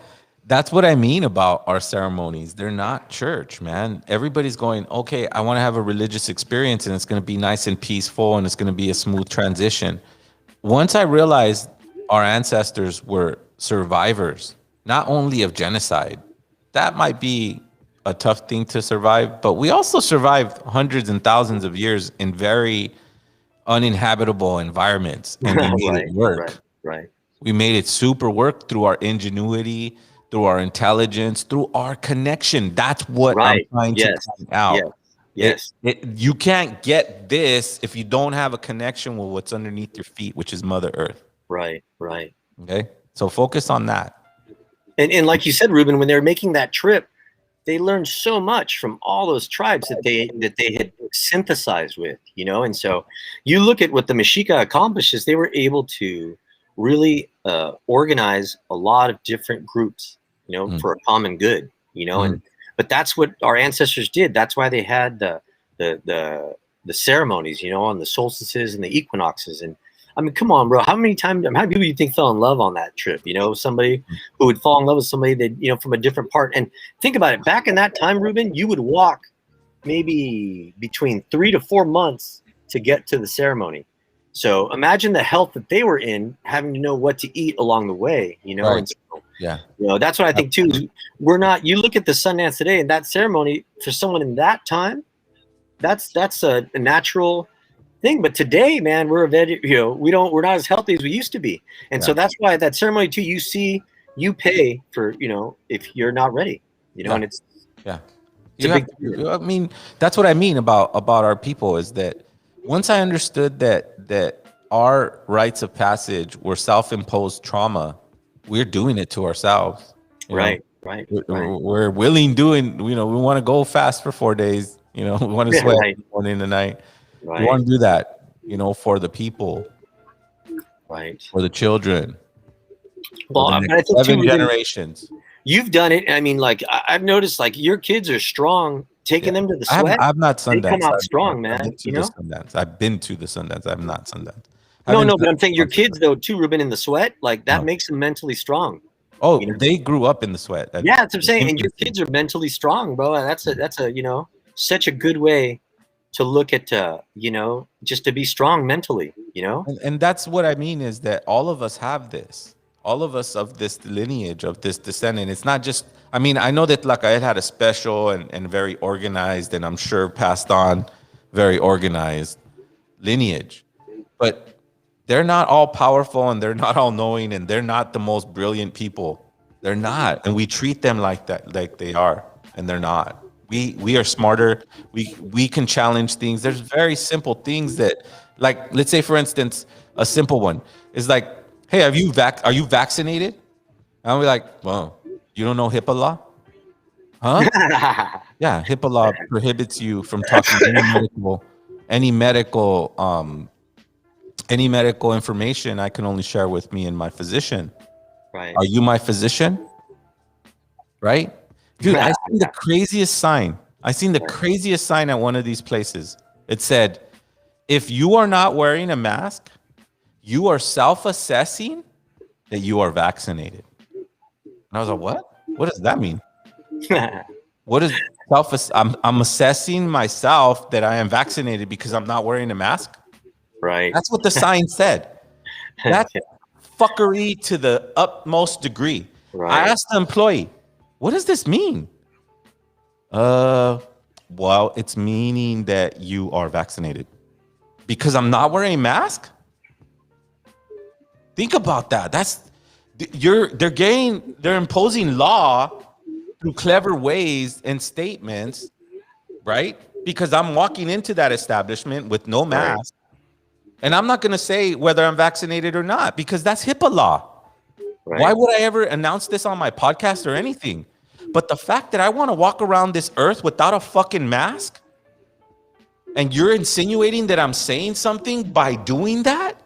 that's what I mean about our ceremonies. They're not church, man. Everybody's going, okay, I want to have a religious experience, and it's going to be nice and peaceful, and it's going to be a smooth transition. Once I realized our ancestors were survivors, not only of genocide, that might be a tough thing to survive, but we also survived hundreds and thousands of years in very uninhabitable environments, and we made it work. Right. We made it super work through our ingenuity, through our intelligence, through our connection. That's what I'm trying to find out. Yes. You can't get this if you don't have a connection with what's underneath your feet, which is Mother Earth. Right. Okay. So focus on that. And like you said, Ruben, when they were making that trip, they learned so much from all those tribes that they had synthesized with, And so you look at what the Mexica accomplishes, they were able to really organize a lot of different groups, for a common good, but that's what our ancestors did. That's why they had the ceremonies, on the solstices and the equinoxes. And I mean, come on, bro, how many people do you think fell in love on that trip? Somebody who would fall in love with somebody that, from a different part. And think about it, back in that time, Ruben, you would walk maybe between 3 to 4 months to get to the ceremony. So imagine the health that they were in, having to know what to eat along the way, Right. And so, that's what I think too. You look at the Sundance today, and that ceremony for someone in that time, that's a natural thing. But today, man, we're not as healthy as we used to be, and so that's why that ceremony too. You pay for if you're not ready, and it's I mean, that's what I mean about our people, is that once I understood that our rites of passage were self-imposed trauma, we're doing it to ourselves. Right. We're willing doing. We want to go fast for 4 days. We want to sweat morning and night. Right. We want to do that. For the people. Right. For the children. Well, I think 7 generations. You've done it. I mean, like I've noticed, like your kids are strong. Taking them to the sweat. I'm not Sundance. They come out strong, man. I've been to the Sundance. I'm not Sundance. No, but I'm saying your kids though too, Ruben, in the sweat, like that makes them mentally strong. Oh, they grew up in the sweat. Yeah, that's what I'm saying. And your kids are mentally strong, bro. And that's a such a good way to look at just to be strong mentally, And that's what I mean, is that all of us have this. All of us of this lineage, of this descendant. It's not just, I mean, I know that Tlacael had a special and very organized, and I'm sure passed on very organized lineage, but they're not all powerful, and they're not all knowing, and they're not the most brilliant people. They're not, and we treat them like that, like they are, and they're not. We are smarter. We can challenge things. There's very simple things that, like, let's say for instance, a simple one is like, hey, are you vaccinated? And I'll be like, well, you don't know HIPAA law? Huh? Yeah, HIPAA law prohibits you from talking any medical information I can only share with me and my physician. Right. Are you my physician? Right? Dude, I seen the craziest sign. At one of these places. It said, if you are not wearing a mask, you are self-assessing that you are vaccinated. And I was like, what? What does that mean? What is I'm assessing myself that I am vaccinated because I'm not wearing a mask? Right. That's what the sign said. That's fuckery to the utmost degree. Right. I asked the employee, what does this mean? Well, it's meaning that you are vaccinated. Because I'm not wearing a mask? Think about that. They're imposing law through clever ways and statements, right? Because I'm walking into that establishment with no mask. And I'm not going to say whether I'm vaccinated or not, because that's HIPAA law. Right. Why would I ever announce this on my podcast or anything? But the fact that I want to walk around this earth without a fucking mask, and you're insinuating that I'm saying something by doing that,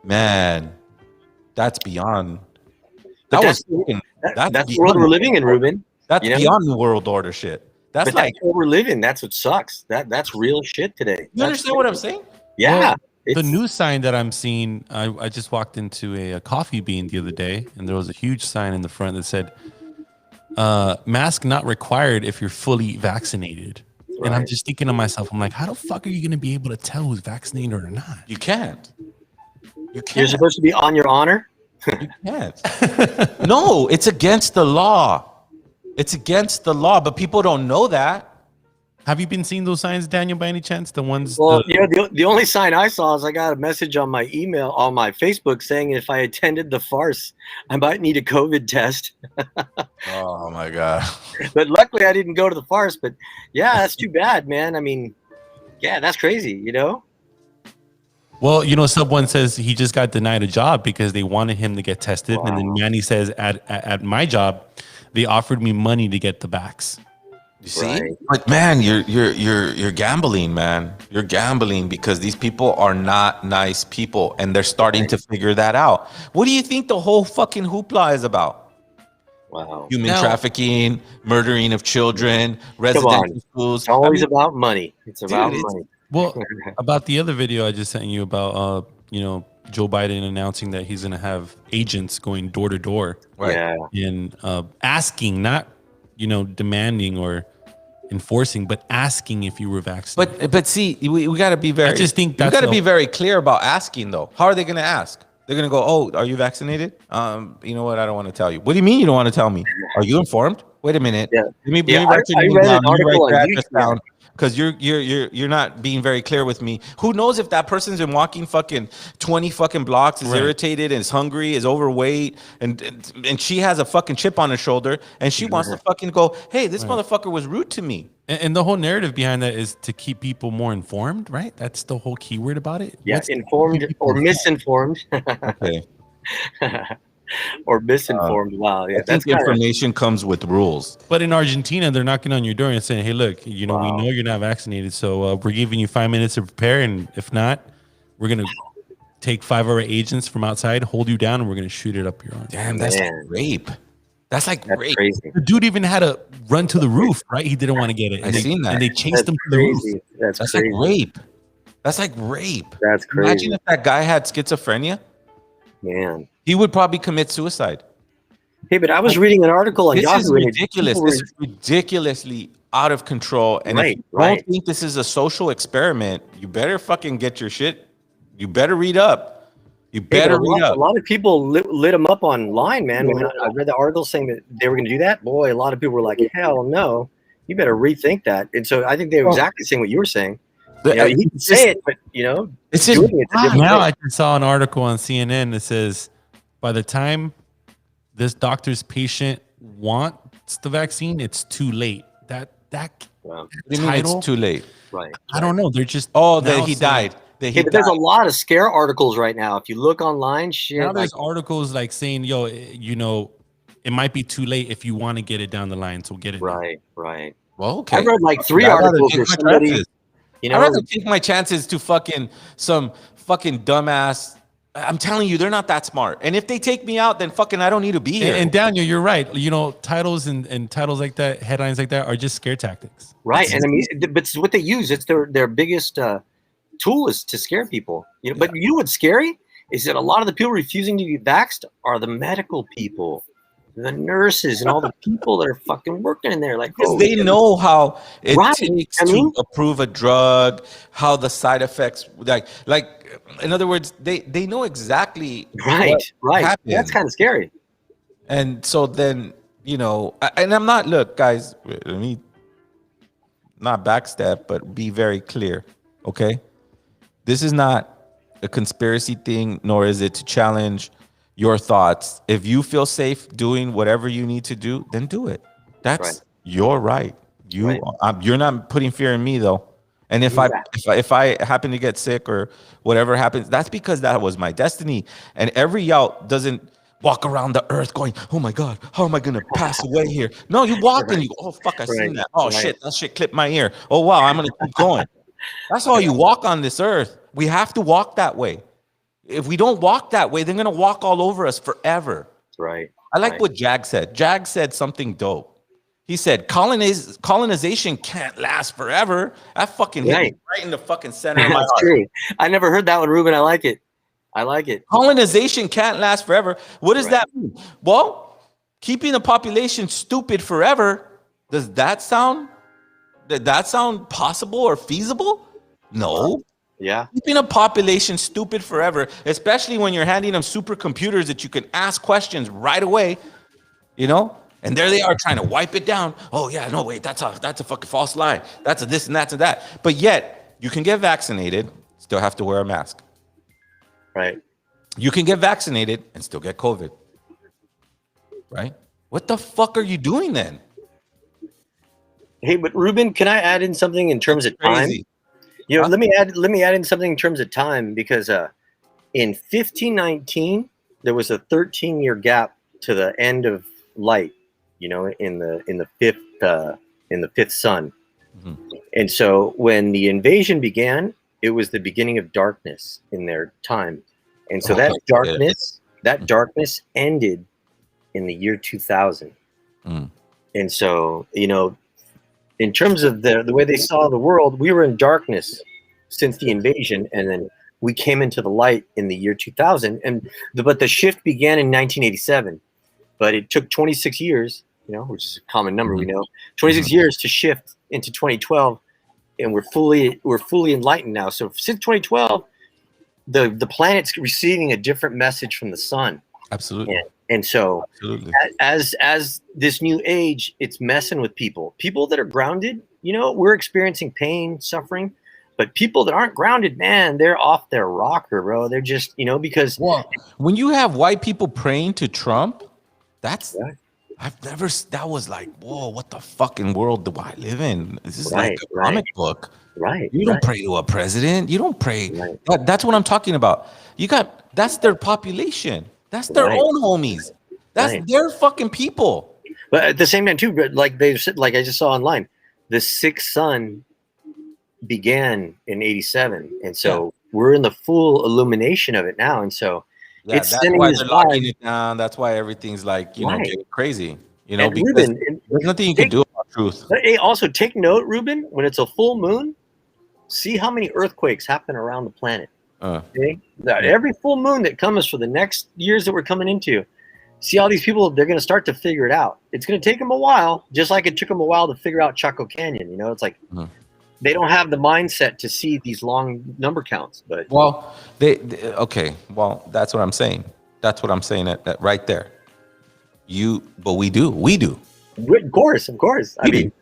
man, that's beyond. That's the world we're living in, Ruben. That's beyond the world order shit. That's what we're living. That's what sucks. That's real shit today. You understand what I'm saying? Yeah. Well, the new sign that I'm seeing, I just walked into a coffee bean the other day, and there was a huge sign in the front that said, mask not required if you're fully vaccinated. Right. And I'm just thinking to myself, I'm like, how the fuck are you going to be able to tell who's vaccinated or not? You can't. You're supposed to be on your honor? You can't. No, it's against the law. It's against the law, but people don't know that. Have you been seeing those signs, Daniel, by any chance? The ones. Well, the only sign I saw is I got a message on my email, on my Facebook, saying if I attended the farce, I might need a COVID test. Oh my God. But luckily I didn't go to the farce, but yeah, that's too bad, man. I mean, yeah, that's crazy, Well, someone says he just got denied a job because they wanted him to get tested. Wow. And then Manny says at my job, they offered me money to get the vax. You see? Right. But man, you're gambling, man. You're gambling because these people are not nice people, and they're starting to figure that out. What do you think the whole fucking hoopla is about? Wow. Human trafficking, murdering of children, residential schools. It's always about money. It's about money. Well, about the other video I just sent you about, Joe Biden announcing that he's going to have agents going door to door, right? And asking, not demanding or enforcing, but asking if you were vaccinated. But see, we got to be very. I just think you got to be very clear about asking, though. How are they going to ask? They're going to go, "Oh, are you vaccinated?" You know what? I don't want to tell you. What do you mean you don't want to tell me? Are you informed? Wait a minute. Yeah. Let me write your name down. Because you're not being very clear with me. Who knows if that person's been walking fucking 20 fucking blocks, is irritated and is hungry, is overweight, and she has a fucking chip on her shoulder, and she wants to fucking go, hey, this motherfucker was rude to me. And the whole narrative behind that is to keep people more informed, right? That's the whole keyword about it. Yeah, informed or misinformed. Okay. Or misinformed. Wow, yeah, I think information comes with rules. But in Argentina, they're knocking on your door and saying, "Hey, look, we know you're not vaccinated, so we're giving you 5 minutes to prepare, and if not, we're gonna take 5 of our agents from outside, hold you down, and we're gonna shoot it up your arm." Damn, that's like rape. That's rape. Crazy. The dude even had to run to the roof, right? He didn't want to get it. I seen that, and they chased him to the roof. That's like rape. That's like rape. That's crazy. Imagine if that guy had schizophrenia. Man, he would probably commit suicide. Hey, but I was reading an article on Yahoo. This is ridiculous. This is ridiculously out of control. And if you don't think this is a social experiment, you better fucking get your shit. You better read up. You better read up. A lot of people lit them up online, man. When I read the article saying that they were going to do that, boy, a lot of people were like, hell no, you better rethink that. And so I think they were exactly saying what you were saying. You know, he can say it, but, you know, it's just now I just saw an article on CNN that says by the time this doctor's patient wants the vaccine, it's too late. What do you mean it's too late? Right. I don't know. They're just that he died. But there's a lot of scare articles right now. If you look online, now there's articles like saying, yo, you know, it might be too late if you want to get it down the line. So get it. Right. Well, okay. I read like 3 articles where somebody, you know, I'd rather take my chances to some fucking dumbass. I'm telling you, they're not that smart. And if they take me out, then fucking I don't need to be here. And Daniel, you're right. You know, titles and titles like that, headlines like that are just scare tactics. Right. And I mean, but it's what they use. It's their biggest tool is to scare people. You know, but you know what's scary is that a lot of the people refusing to get vaxxed are the medical people, the nurses, and all the people that are fucking working in there. Like, because they know how it takes to approve a drug, how the side effects, like in other words, they know exactly right. Happens. That's kind of scary. And so then, you know, and I'm not, look, guys, let me not backstep, but be very clear, okay? This is not a conspiracy thing, nor is it to challenge your thoughts. If you feel safe doing whatever you need to do, then do it. That's your right. You're not putting fear in me, though. And if I happen to get sick or whatever happens, that's because that was my destiny. And every yacht doesn't walk around the earth going, oh my God, how am I going to pass away here? No, you walk and you go, oh, fuck, I seen that. Oh, shit, that shit clipped my ear. Oh, wow, I'm going to keep going. That's how you walk on this earth. We have to walk that way. If we don't walk that way, they're going to walk all over us forever. Right. I like what Jag said. Jag said something dope. He said, colonization can't last forever. That fucking hit me right in the fucking center of my heart. True. I never heard that one, Ruben. I like it. Colonization can't last forever. What does that mean? Well, keeping the population stupid forever, does that sound possible or feasible? No. Yeah. Keeping a population stupid forever, especially when you're handing them supercomputers that you can ask questions right away, you know? And there they are trying to wipe it down. Oh yeah, no, wait, that's a fucking false lie. That's a this and that's a that. But yet, you can get vaccinated, still have to wear a mask. Right. You can get vaccinated and still get COVID. Right? What the fuck are you doing then? Hey, but Ruben, can I add in something in terms of time? You know, let me add in something in terms of time, because in 1519 there was a 13-year gap to the end of light, you know, in the fifth sun. Mm-hmm. And so when the invasion began, it was the beginning of darkness in their time. And so that darkness ended in the year 2000. Mm. And so, you know, in terms of the way they saw the world, we were in darkness since the invasion, and then we came into the light in the year 2000. But the shift began in 1987. But it took 26 years, you know, which is a common number, we know, 26 years to shift into 2012, and we're fully enlightened now. So since 2012, the planet's receiving a different message from the sun. Absolutely. And so as this new age, it's messing with people that are grounded. You know, we're experiencing pain, suffering, but people that aren't grounded, man, they're off their rocker, bro. They're just, you know, because when you have white people praying to Trump, that was like, whoa, what the fucking world do I live in? This is like a comic book. Right. You don't pray to a president. You don't pray. Right. That's what I'm talking about. That's their population. That's their own homies. That's their fucking people. But at the same time too, like they said, like I just saw online, the sixth sun began in 87. And so we're in the full illumination of it now. And so it's that's why they're locking it down. That's why everything's like, you know, getting crazy. You know, because there's nothing you can do about truth. Hey, also take note, Ruben, when it's a full moon, see how many earthquakes happen around the planet. Okay? Every full moon that comes for the next years that we're coming into, see all these people, they're going to start to figure it out. It's going to take them a while, just like it took them a while to figure out Chaco Canyon. You know, it's like they don't have the mindset to see these long number counts. But well, okay. Well, that's what I'm saying. That's what I'm saying. That right there. But we do. of course. I mean,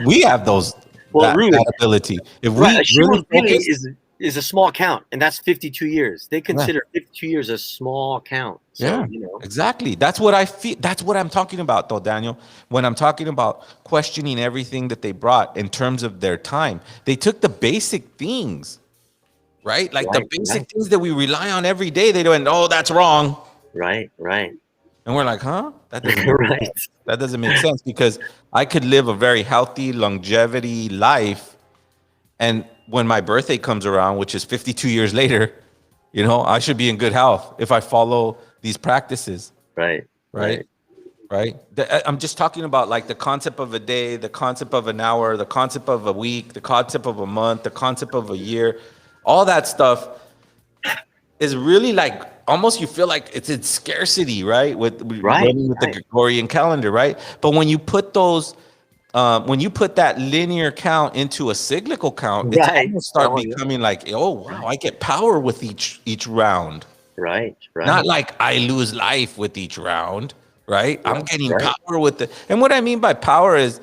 we have those. Well, that ability. If right, we really focus, is a small count, and that's 52 years. They consider 52 years a small count. So, exactly. That's what I feel. That's what I'm talking about, though, Daniel. When I'm talking about questioning everything that they brought in terms of their time, they took the basic things, right? Like the basic things that we rely on every day. They went, oh, that's wrong. Right. And we're like, huh? That doesn't make sense. That doesn't make sense, because I could live a very healthy longevity life, and when my birthday comes around, which is 52 years later, I should be in good health if I follow these practices. Right. I'm just talking about like the concept of a day, the concept of an hour, the concept of a week, the concept of a month, the concept of a year. All that stuff is really like almost, you feel like it's in scarcity, right? With the Gregorian calendar, right? But when you put those, when you put that linear count into a cyclical count, it's going to start becoming like, oh wow, I get power with each round. Right. Not like I lose life with each round, right? I'm getting power with and what I mean by power is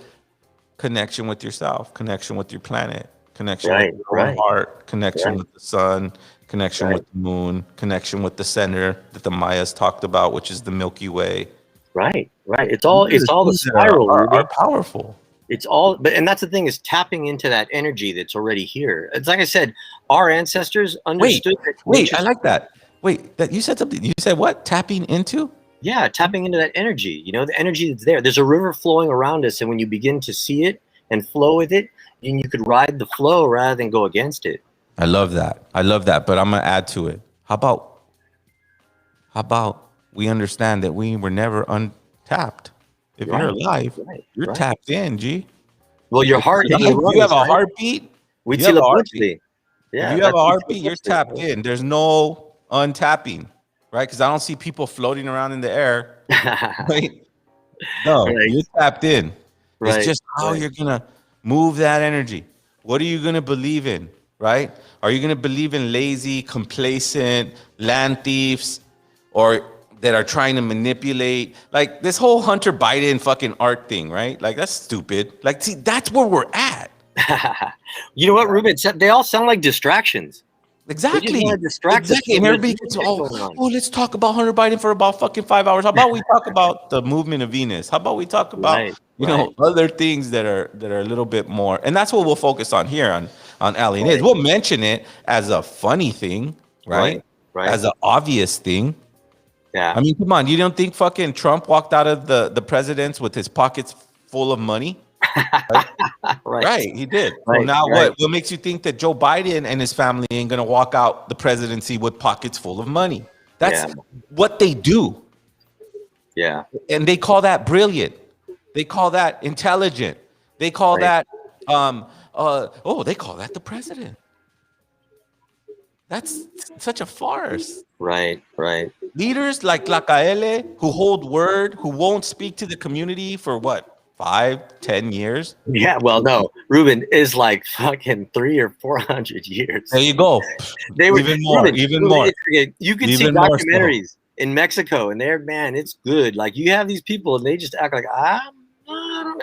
connection with yourself, connection with your planet, connection with your own heart, connection with the sun, connection with the moon, connection with the center that the Mayas talked about, which is the Milky Way. Right. It's all the spiral. Are powerful. It's all, and that's the thing, is tapping into that energy that's already here. It's like I said, our ancestors understood. Wait, I like that. Wait, that you said something. You said what? Tapping into? Yeah, tapping into that energy. The energy that's there. There's a river flowing around us, and when you begin to see it and flow with it, then you could ride the flow rather than go against it. I love that. But I'm gonna add to it. How about we understand that we were never untapped? If you're alive, you're tapped in, G. Well, your heart. If you have a heartbeat. Yeah. If you have a heartbeat, you're tapped in. There's no untapping, right? Because I don't see people floating around in the air. Right? No, you're tapped in. It's just how you're gonna move that energy. What are you gonna believe in? Right? Are you going to believe in lazy, complacent land thieves, or that are trying to manipulate? Like this whole Hunter Biden fucking art thing, right? Like that's stupid. Like, see, that's where we're at. You know what, Ruben? They all sound like distractions. Exactly. And everybody gets, let's talk about Hunter Biden for about fucking 5 hours. How about we talk about the movement of Venus? How about we talk about other things that are a little bit more, and that's what we'll focus on here on Alien Is. We'll mention it as a funny thing, right? As an obvious thing. Yeah. I mean, come on, you don't think fucking Trump walked out of the president's with his pockets full of money? Right, he did. So now what makes you think that Joe Biden and his family ain't gonna walk out the presidency with pockets full of money? That's what they do. Yeah. And they call that brilliant. They call that intelligent. They call that they call that the president. That's such a farce. Right. Leaders like Lacaele, who hold word, who won't speak to the community for what, 5-10 years? Yeah, well, no, Ruben is like fucking 300 or 400 years. There you go. They were even more. You can see documentaries in Mexico, and it's good. Like you have these people, and they just act like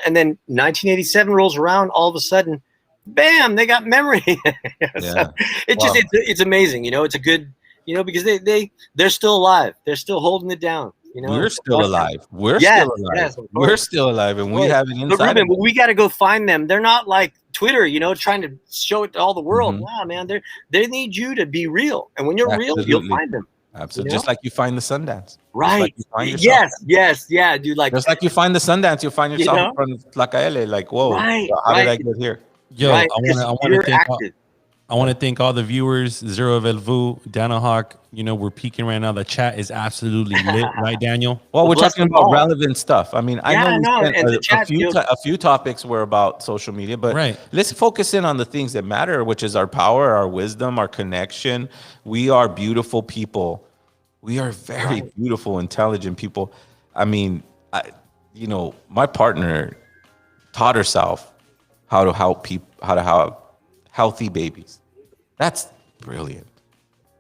and then 1987 rolls around, all of a sudden, bam, they got memory. So it's amazing. It's a good, because they're still alive. They're still holding it down. We're still alive. We're still alive. Yes, we're still alive, and we have it inside. But Ruben, we got to go find them. They're not like Twitter, trying to show it to all the world. Mm-hmm. Wow, man, they need you to be real, and when you're real, you'll find them. Absolutely, just like you find the Sundance. Right. Like yes, dude. Like just like you find the Sundance, you'll find yourself in front of Lacaele. Like, whoa, how did I get here? Yo, I want to thank all the viewers. Zero of El Vuh, Daniel Hawk. We're peaking right now. The chat is absolutely lit, right, Daniel? Well, we're talking about relevant stuff. I mean, I know a few topics were about social media, but let's focus in on the things that matter, which is our power, our wisdom, our connection. We are beautiful people. We are very beautiful, intelligent people. I mean, my partner taught herself how to help people, how to healthy babies. That's brilliant.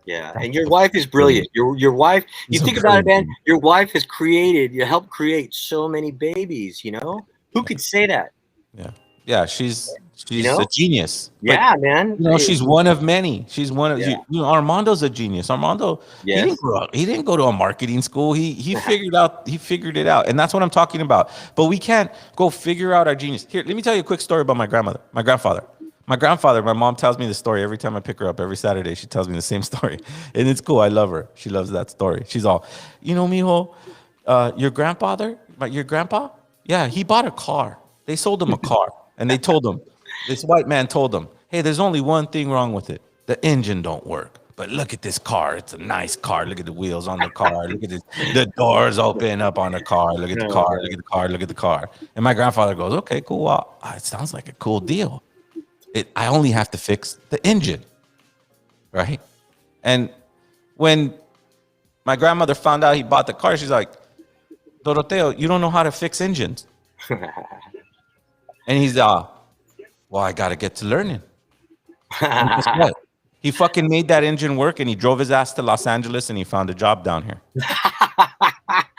Yeah, and your wife is brilliant. Your wife. You think about it, man. Your wife has created. You helped create so many babies. You know, who could say that? Yeah. She's a genius. Yeah, man. You know, she's one of many. She's one of you know. Armando's a genius. Armando. He didn't grow up. He didn't go to a marketing school. He figured it out, and that's what I'm talking about. But we can't go figure out our genius. Here, let me tell you a quick story about my grandfather. My mom tells me the story every time I pick her up. Every Saturday, she tells me the same story. And it's cool. I love her. She loves that story. She's all, you know, mijo, your grandpa? Yeah, he bought a car. They sold him a car. And they told him, this white man told him, hey, there's only one thing wrong with it. The engine don't work. But look at this car. It's a nice car. Look at the wheels on the car. Look at this. The doors open up on the car. Look at the car. Look at the car. Look at the car. And my grandfather goes, okay, cool. Well, it sounds like a cool deal. I only have to fix the engine, right? And when my grandmother found out he bought the car, she's like, Doroteo, you don't know how to fix engines. And he's, well, I got to get to learning. And guess what? He fucking made that engine work, and he drove his ass to Los Angeles, and he found a job down here.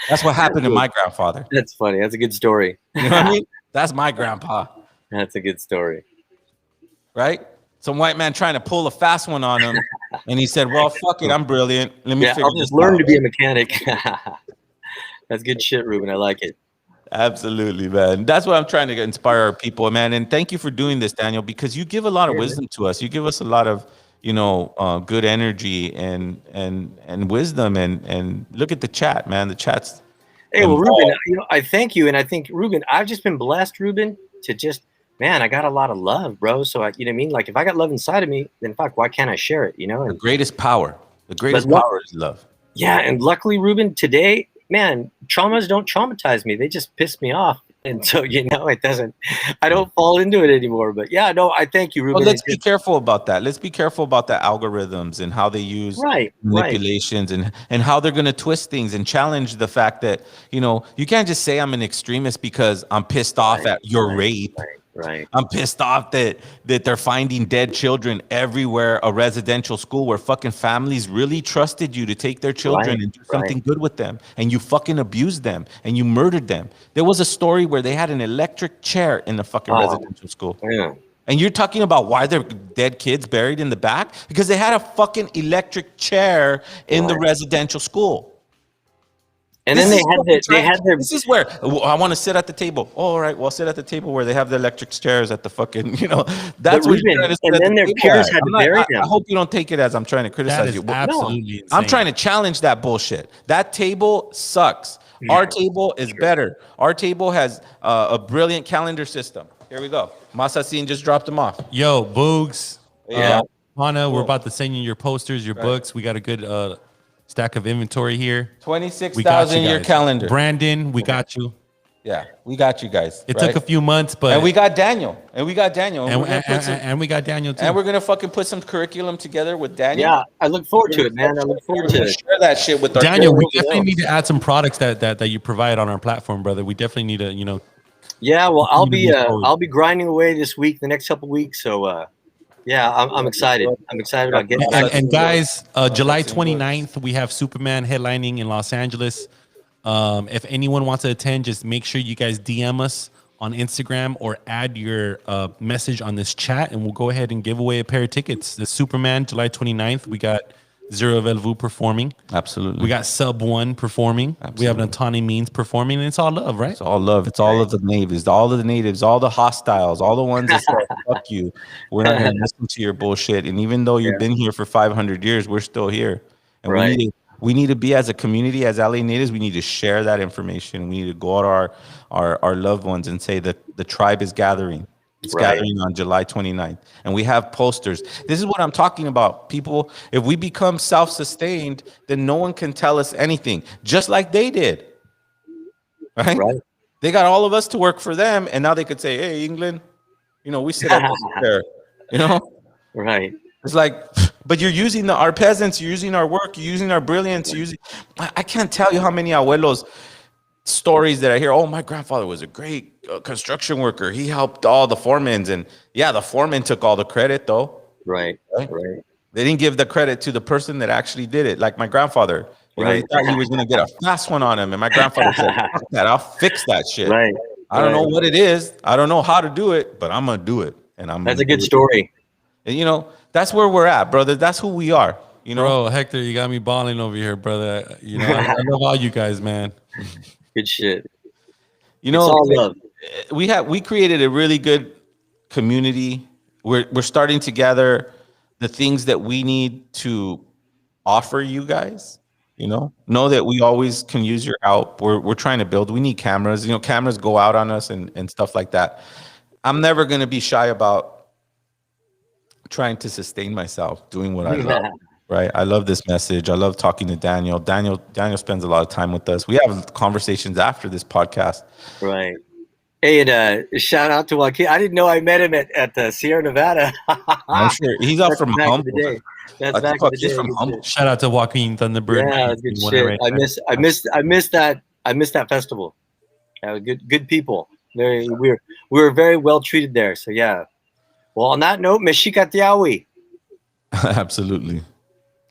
That's what happened to my grandfather. That's funny. That's a good story. You know what I mean? That's my grandpa. That's a good story. Right? Some white man trying to pull a fast one on him, and he said, well, fuck it, I'm brilliant. Let me figure I'll just learn to be a mechanic. That's good shit, Ruben. I like it. Absolutely, man. That's what I'm trying to inspire our people, man. And thank you for doing this, Daniel, because you give a lot of wisdom to us. You give us a lot of, you know, good energy and wisdom. And look at the chat, man. The chat's. Hey, well, Ruben, you know, I thank you, and I think, Ruben, I've just been blessed, Ruben, to just. Man, I got a lot of love, bro. So, you know what I mean? Like, if I got love inside of me, then fuck, why can't I share it, you know? The greatest power. The greatest power is love. Yeah, and luckily, Ruben, today, man, traumas don't traumatize me. They just piss me off. And so, you know, I don't fall into it anymore. But yeah, no, I thank you, Ruben. Well, let's be careful about that. Let's be careful about the algorithms and how they use manipulations and how they're going to twist things and challenge the fact that, you know, you can't just say I'm an extremist because I'm pissed off at your rape. Right. I'm pissed off that they're finding dead children everywhere, a residential school where fucking families really trusted you to take their children and do something good with them. And you fucking abused them and you murdered them. There was a story where they had an electric chair in the fucking residential school. Yeah. And you're talking about why they're dead kids buried in the back? Because they had a fucking electric chair in the residential school. And then they had their. This is where I want to sit at the table. Oh, all right, well, sit at the table where they have the electric chairs at the fucking, you know, that's what you're trying to sit. And then their peers had to bury them. I hope you don't take it as I'm trying to criticize you. Absolutely insane. I'm trying to challenge that bullshit. That table sucks. Our table is better. Our table has a brilliant calendar system. Here we go. Masasin just dropped them off. Yo, Boogs. Yeah. Hana, we're about to send you your posters, your books. We got a good stack of inventory here. 26,000 your calendar. Brandon, we got you. Yeah, we got you guys. It took a few months, but and we got Daniel. And we got too. Daniel too. And we're gonna fucking put some curriculum together with Daniel. Yeah, I look forward to it, man. I look forward to it. Share that shit with our Daniel. We definitely need to add some products that you provide on our platform, brother. We definitely need to, you know. Yeah, well, I'll be grinding away this week, the next couple of weeks. So yeah, I'm excited. I'm excited about getting. And guys, July 29th, we have Superman headlining in Los Angeles. If anyone wants to attend, just make sure you guys DM us on Instagram or add your message on this chat, and we'll go ahead and give away a pair of tickets. The Superman, July 29th. We got Zero of El Vuh performing. Absolutely. We got Sub One performing. Absolutely. We have Natani Means performing, and it's all love, right? It's all love. It's all of the natives, all the hostiles, all the ones that say, fuck you. We're not going to listen to your bullshit. And even though you've been here for 500 years, we're still here. And we need to be, as a community, as LA natives, we need to share that information. We need to go out our loved ones and say that the tribe is gathering. It's gathering on July 29th. And we have posters. This is what I'm talking about. People, if we become self-sustained, then no one can tell us anything, just like they did. Right? They got all of us to work for them, and now they could say, hey, England, you know, we sit up there, you know? Right. It's like, but you're using our peasants, you're using our work, you're using our brilliance, I can't tell you how many abuelos stories that I hear. Oh, my grandfather was a great construction worker. He helped all the foremans, and yeah, the foreman took all the credit though. Right. They didn't give the credit to the person that actually did it. Like my grandfather, you know, he thought he was going to get a fast one on him, and my grandfather said, "Fuck that, I'll fix that shit." Right. I don't know what it is. I don't know how to do it, but I'm gonna do it, and That's a good story. And you know, that's where we're at, brother. That's who we are. You know, bro, Hector, you got me balling over here, brother. You know, I love all you guys, man. Good shit. You know, it's all love. We created a really good community. We're starting to gather the things that we need to offer you guys. You know that we always can use your help. We're trying to build. We need cameras. You know, cameras go out on us and stuff like that. I'm never going to be shy about trying to sustain myself doing what I love. Right. I love this message. I love talking to Daniel. Daniel spends a lot of time with us. We have conversations after this podcast. Right. Hey, and shout out to Joaquin. I didn't know I met him at the Sierra Nevada. I'm sure he's up from Humboldt. That's back in the day. From Humboldt. Shout out to Joaquin Thunderbird. Yeah, good shit. Right I missed that festival. Good people. We were very well treated there. So yeah. Well, on that note, Meshika Tiawi.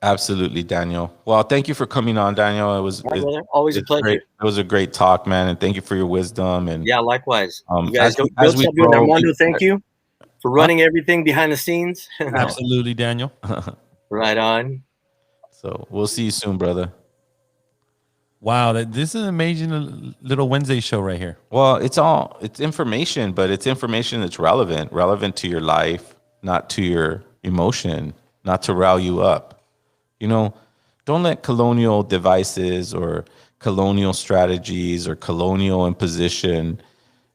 Absolutely, Daniel. Well, thank you for coming on, Daniel. Always a pleasure. Great. It was a great talk, man, and thank you for your wisdom. And yeah, likewise. You guys, Armando, thank you for running everything behind the scenes. Absolutely, Daniel. Right on. So we'll see you soon, brother. Wow, this is an amazing little Wednesday show right here. Well, it's information, but it's information that's relevant to your life, not to your emotion, not to rile you up. You know, don't let colonial devices or colonial strategies or colonial imposition,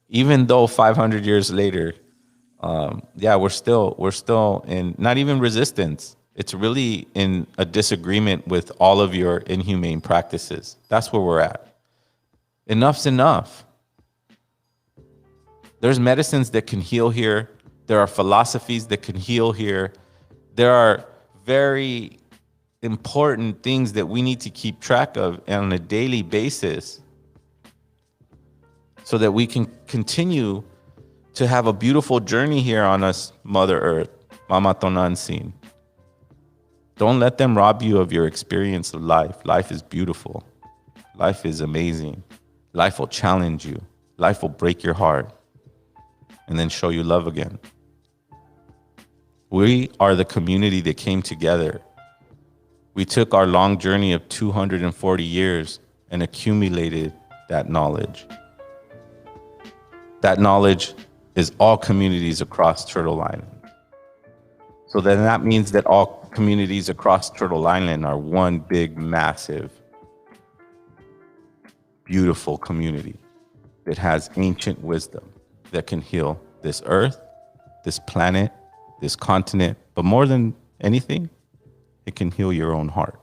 even though 500 years later, we're still in not even resistance. It's really in a disagreement with all of your inhumane practices. That's where we're at. Enough's enough. There's medicines that can heal here. There are philosophies that can heal here. There are very important things that we need to keep track of on a daily basis so that we can continue to have a beautiful journey here on us, Mother Earth, Mama Tonantzin. Don't let them rob you of your experience of life. Life is beautiful. Life is amazing. Life will challenge you. Life will break your heart and then show you love again. We are the community that came together. We took our long journey of 240 years and accumulated that knowledge. That knowledge is all communities across Turtle Island. So then that means that all communities across Turtle Island are one big, massive, beautiful community that has ancient wisdom that can heal this earth, this planet, this continent, but more than anything, it can heal your own heart.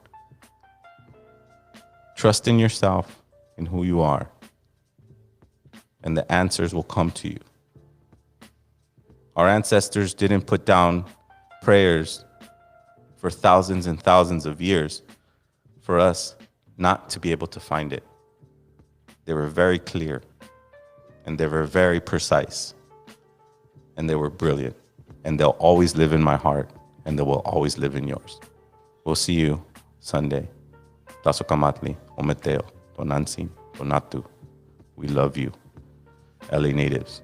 Trust in yourself and who you are, and the answers will come to you. Our ancestors didn't put down prayers for thousands and thousands of years for us not to be able to find it. They were very clear, and they were very precise, and they were brilliant, and they'll always live in my heart, and they will always live in yours. We'll see you Sunday. Tasokamatli, Ometeo, Tonantzin, Tonatu. We love you. LA natives.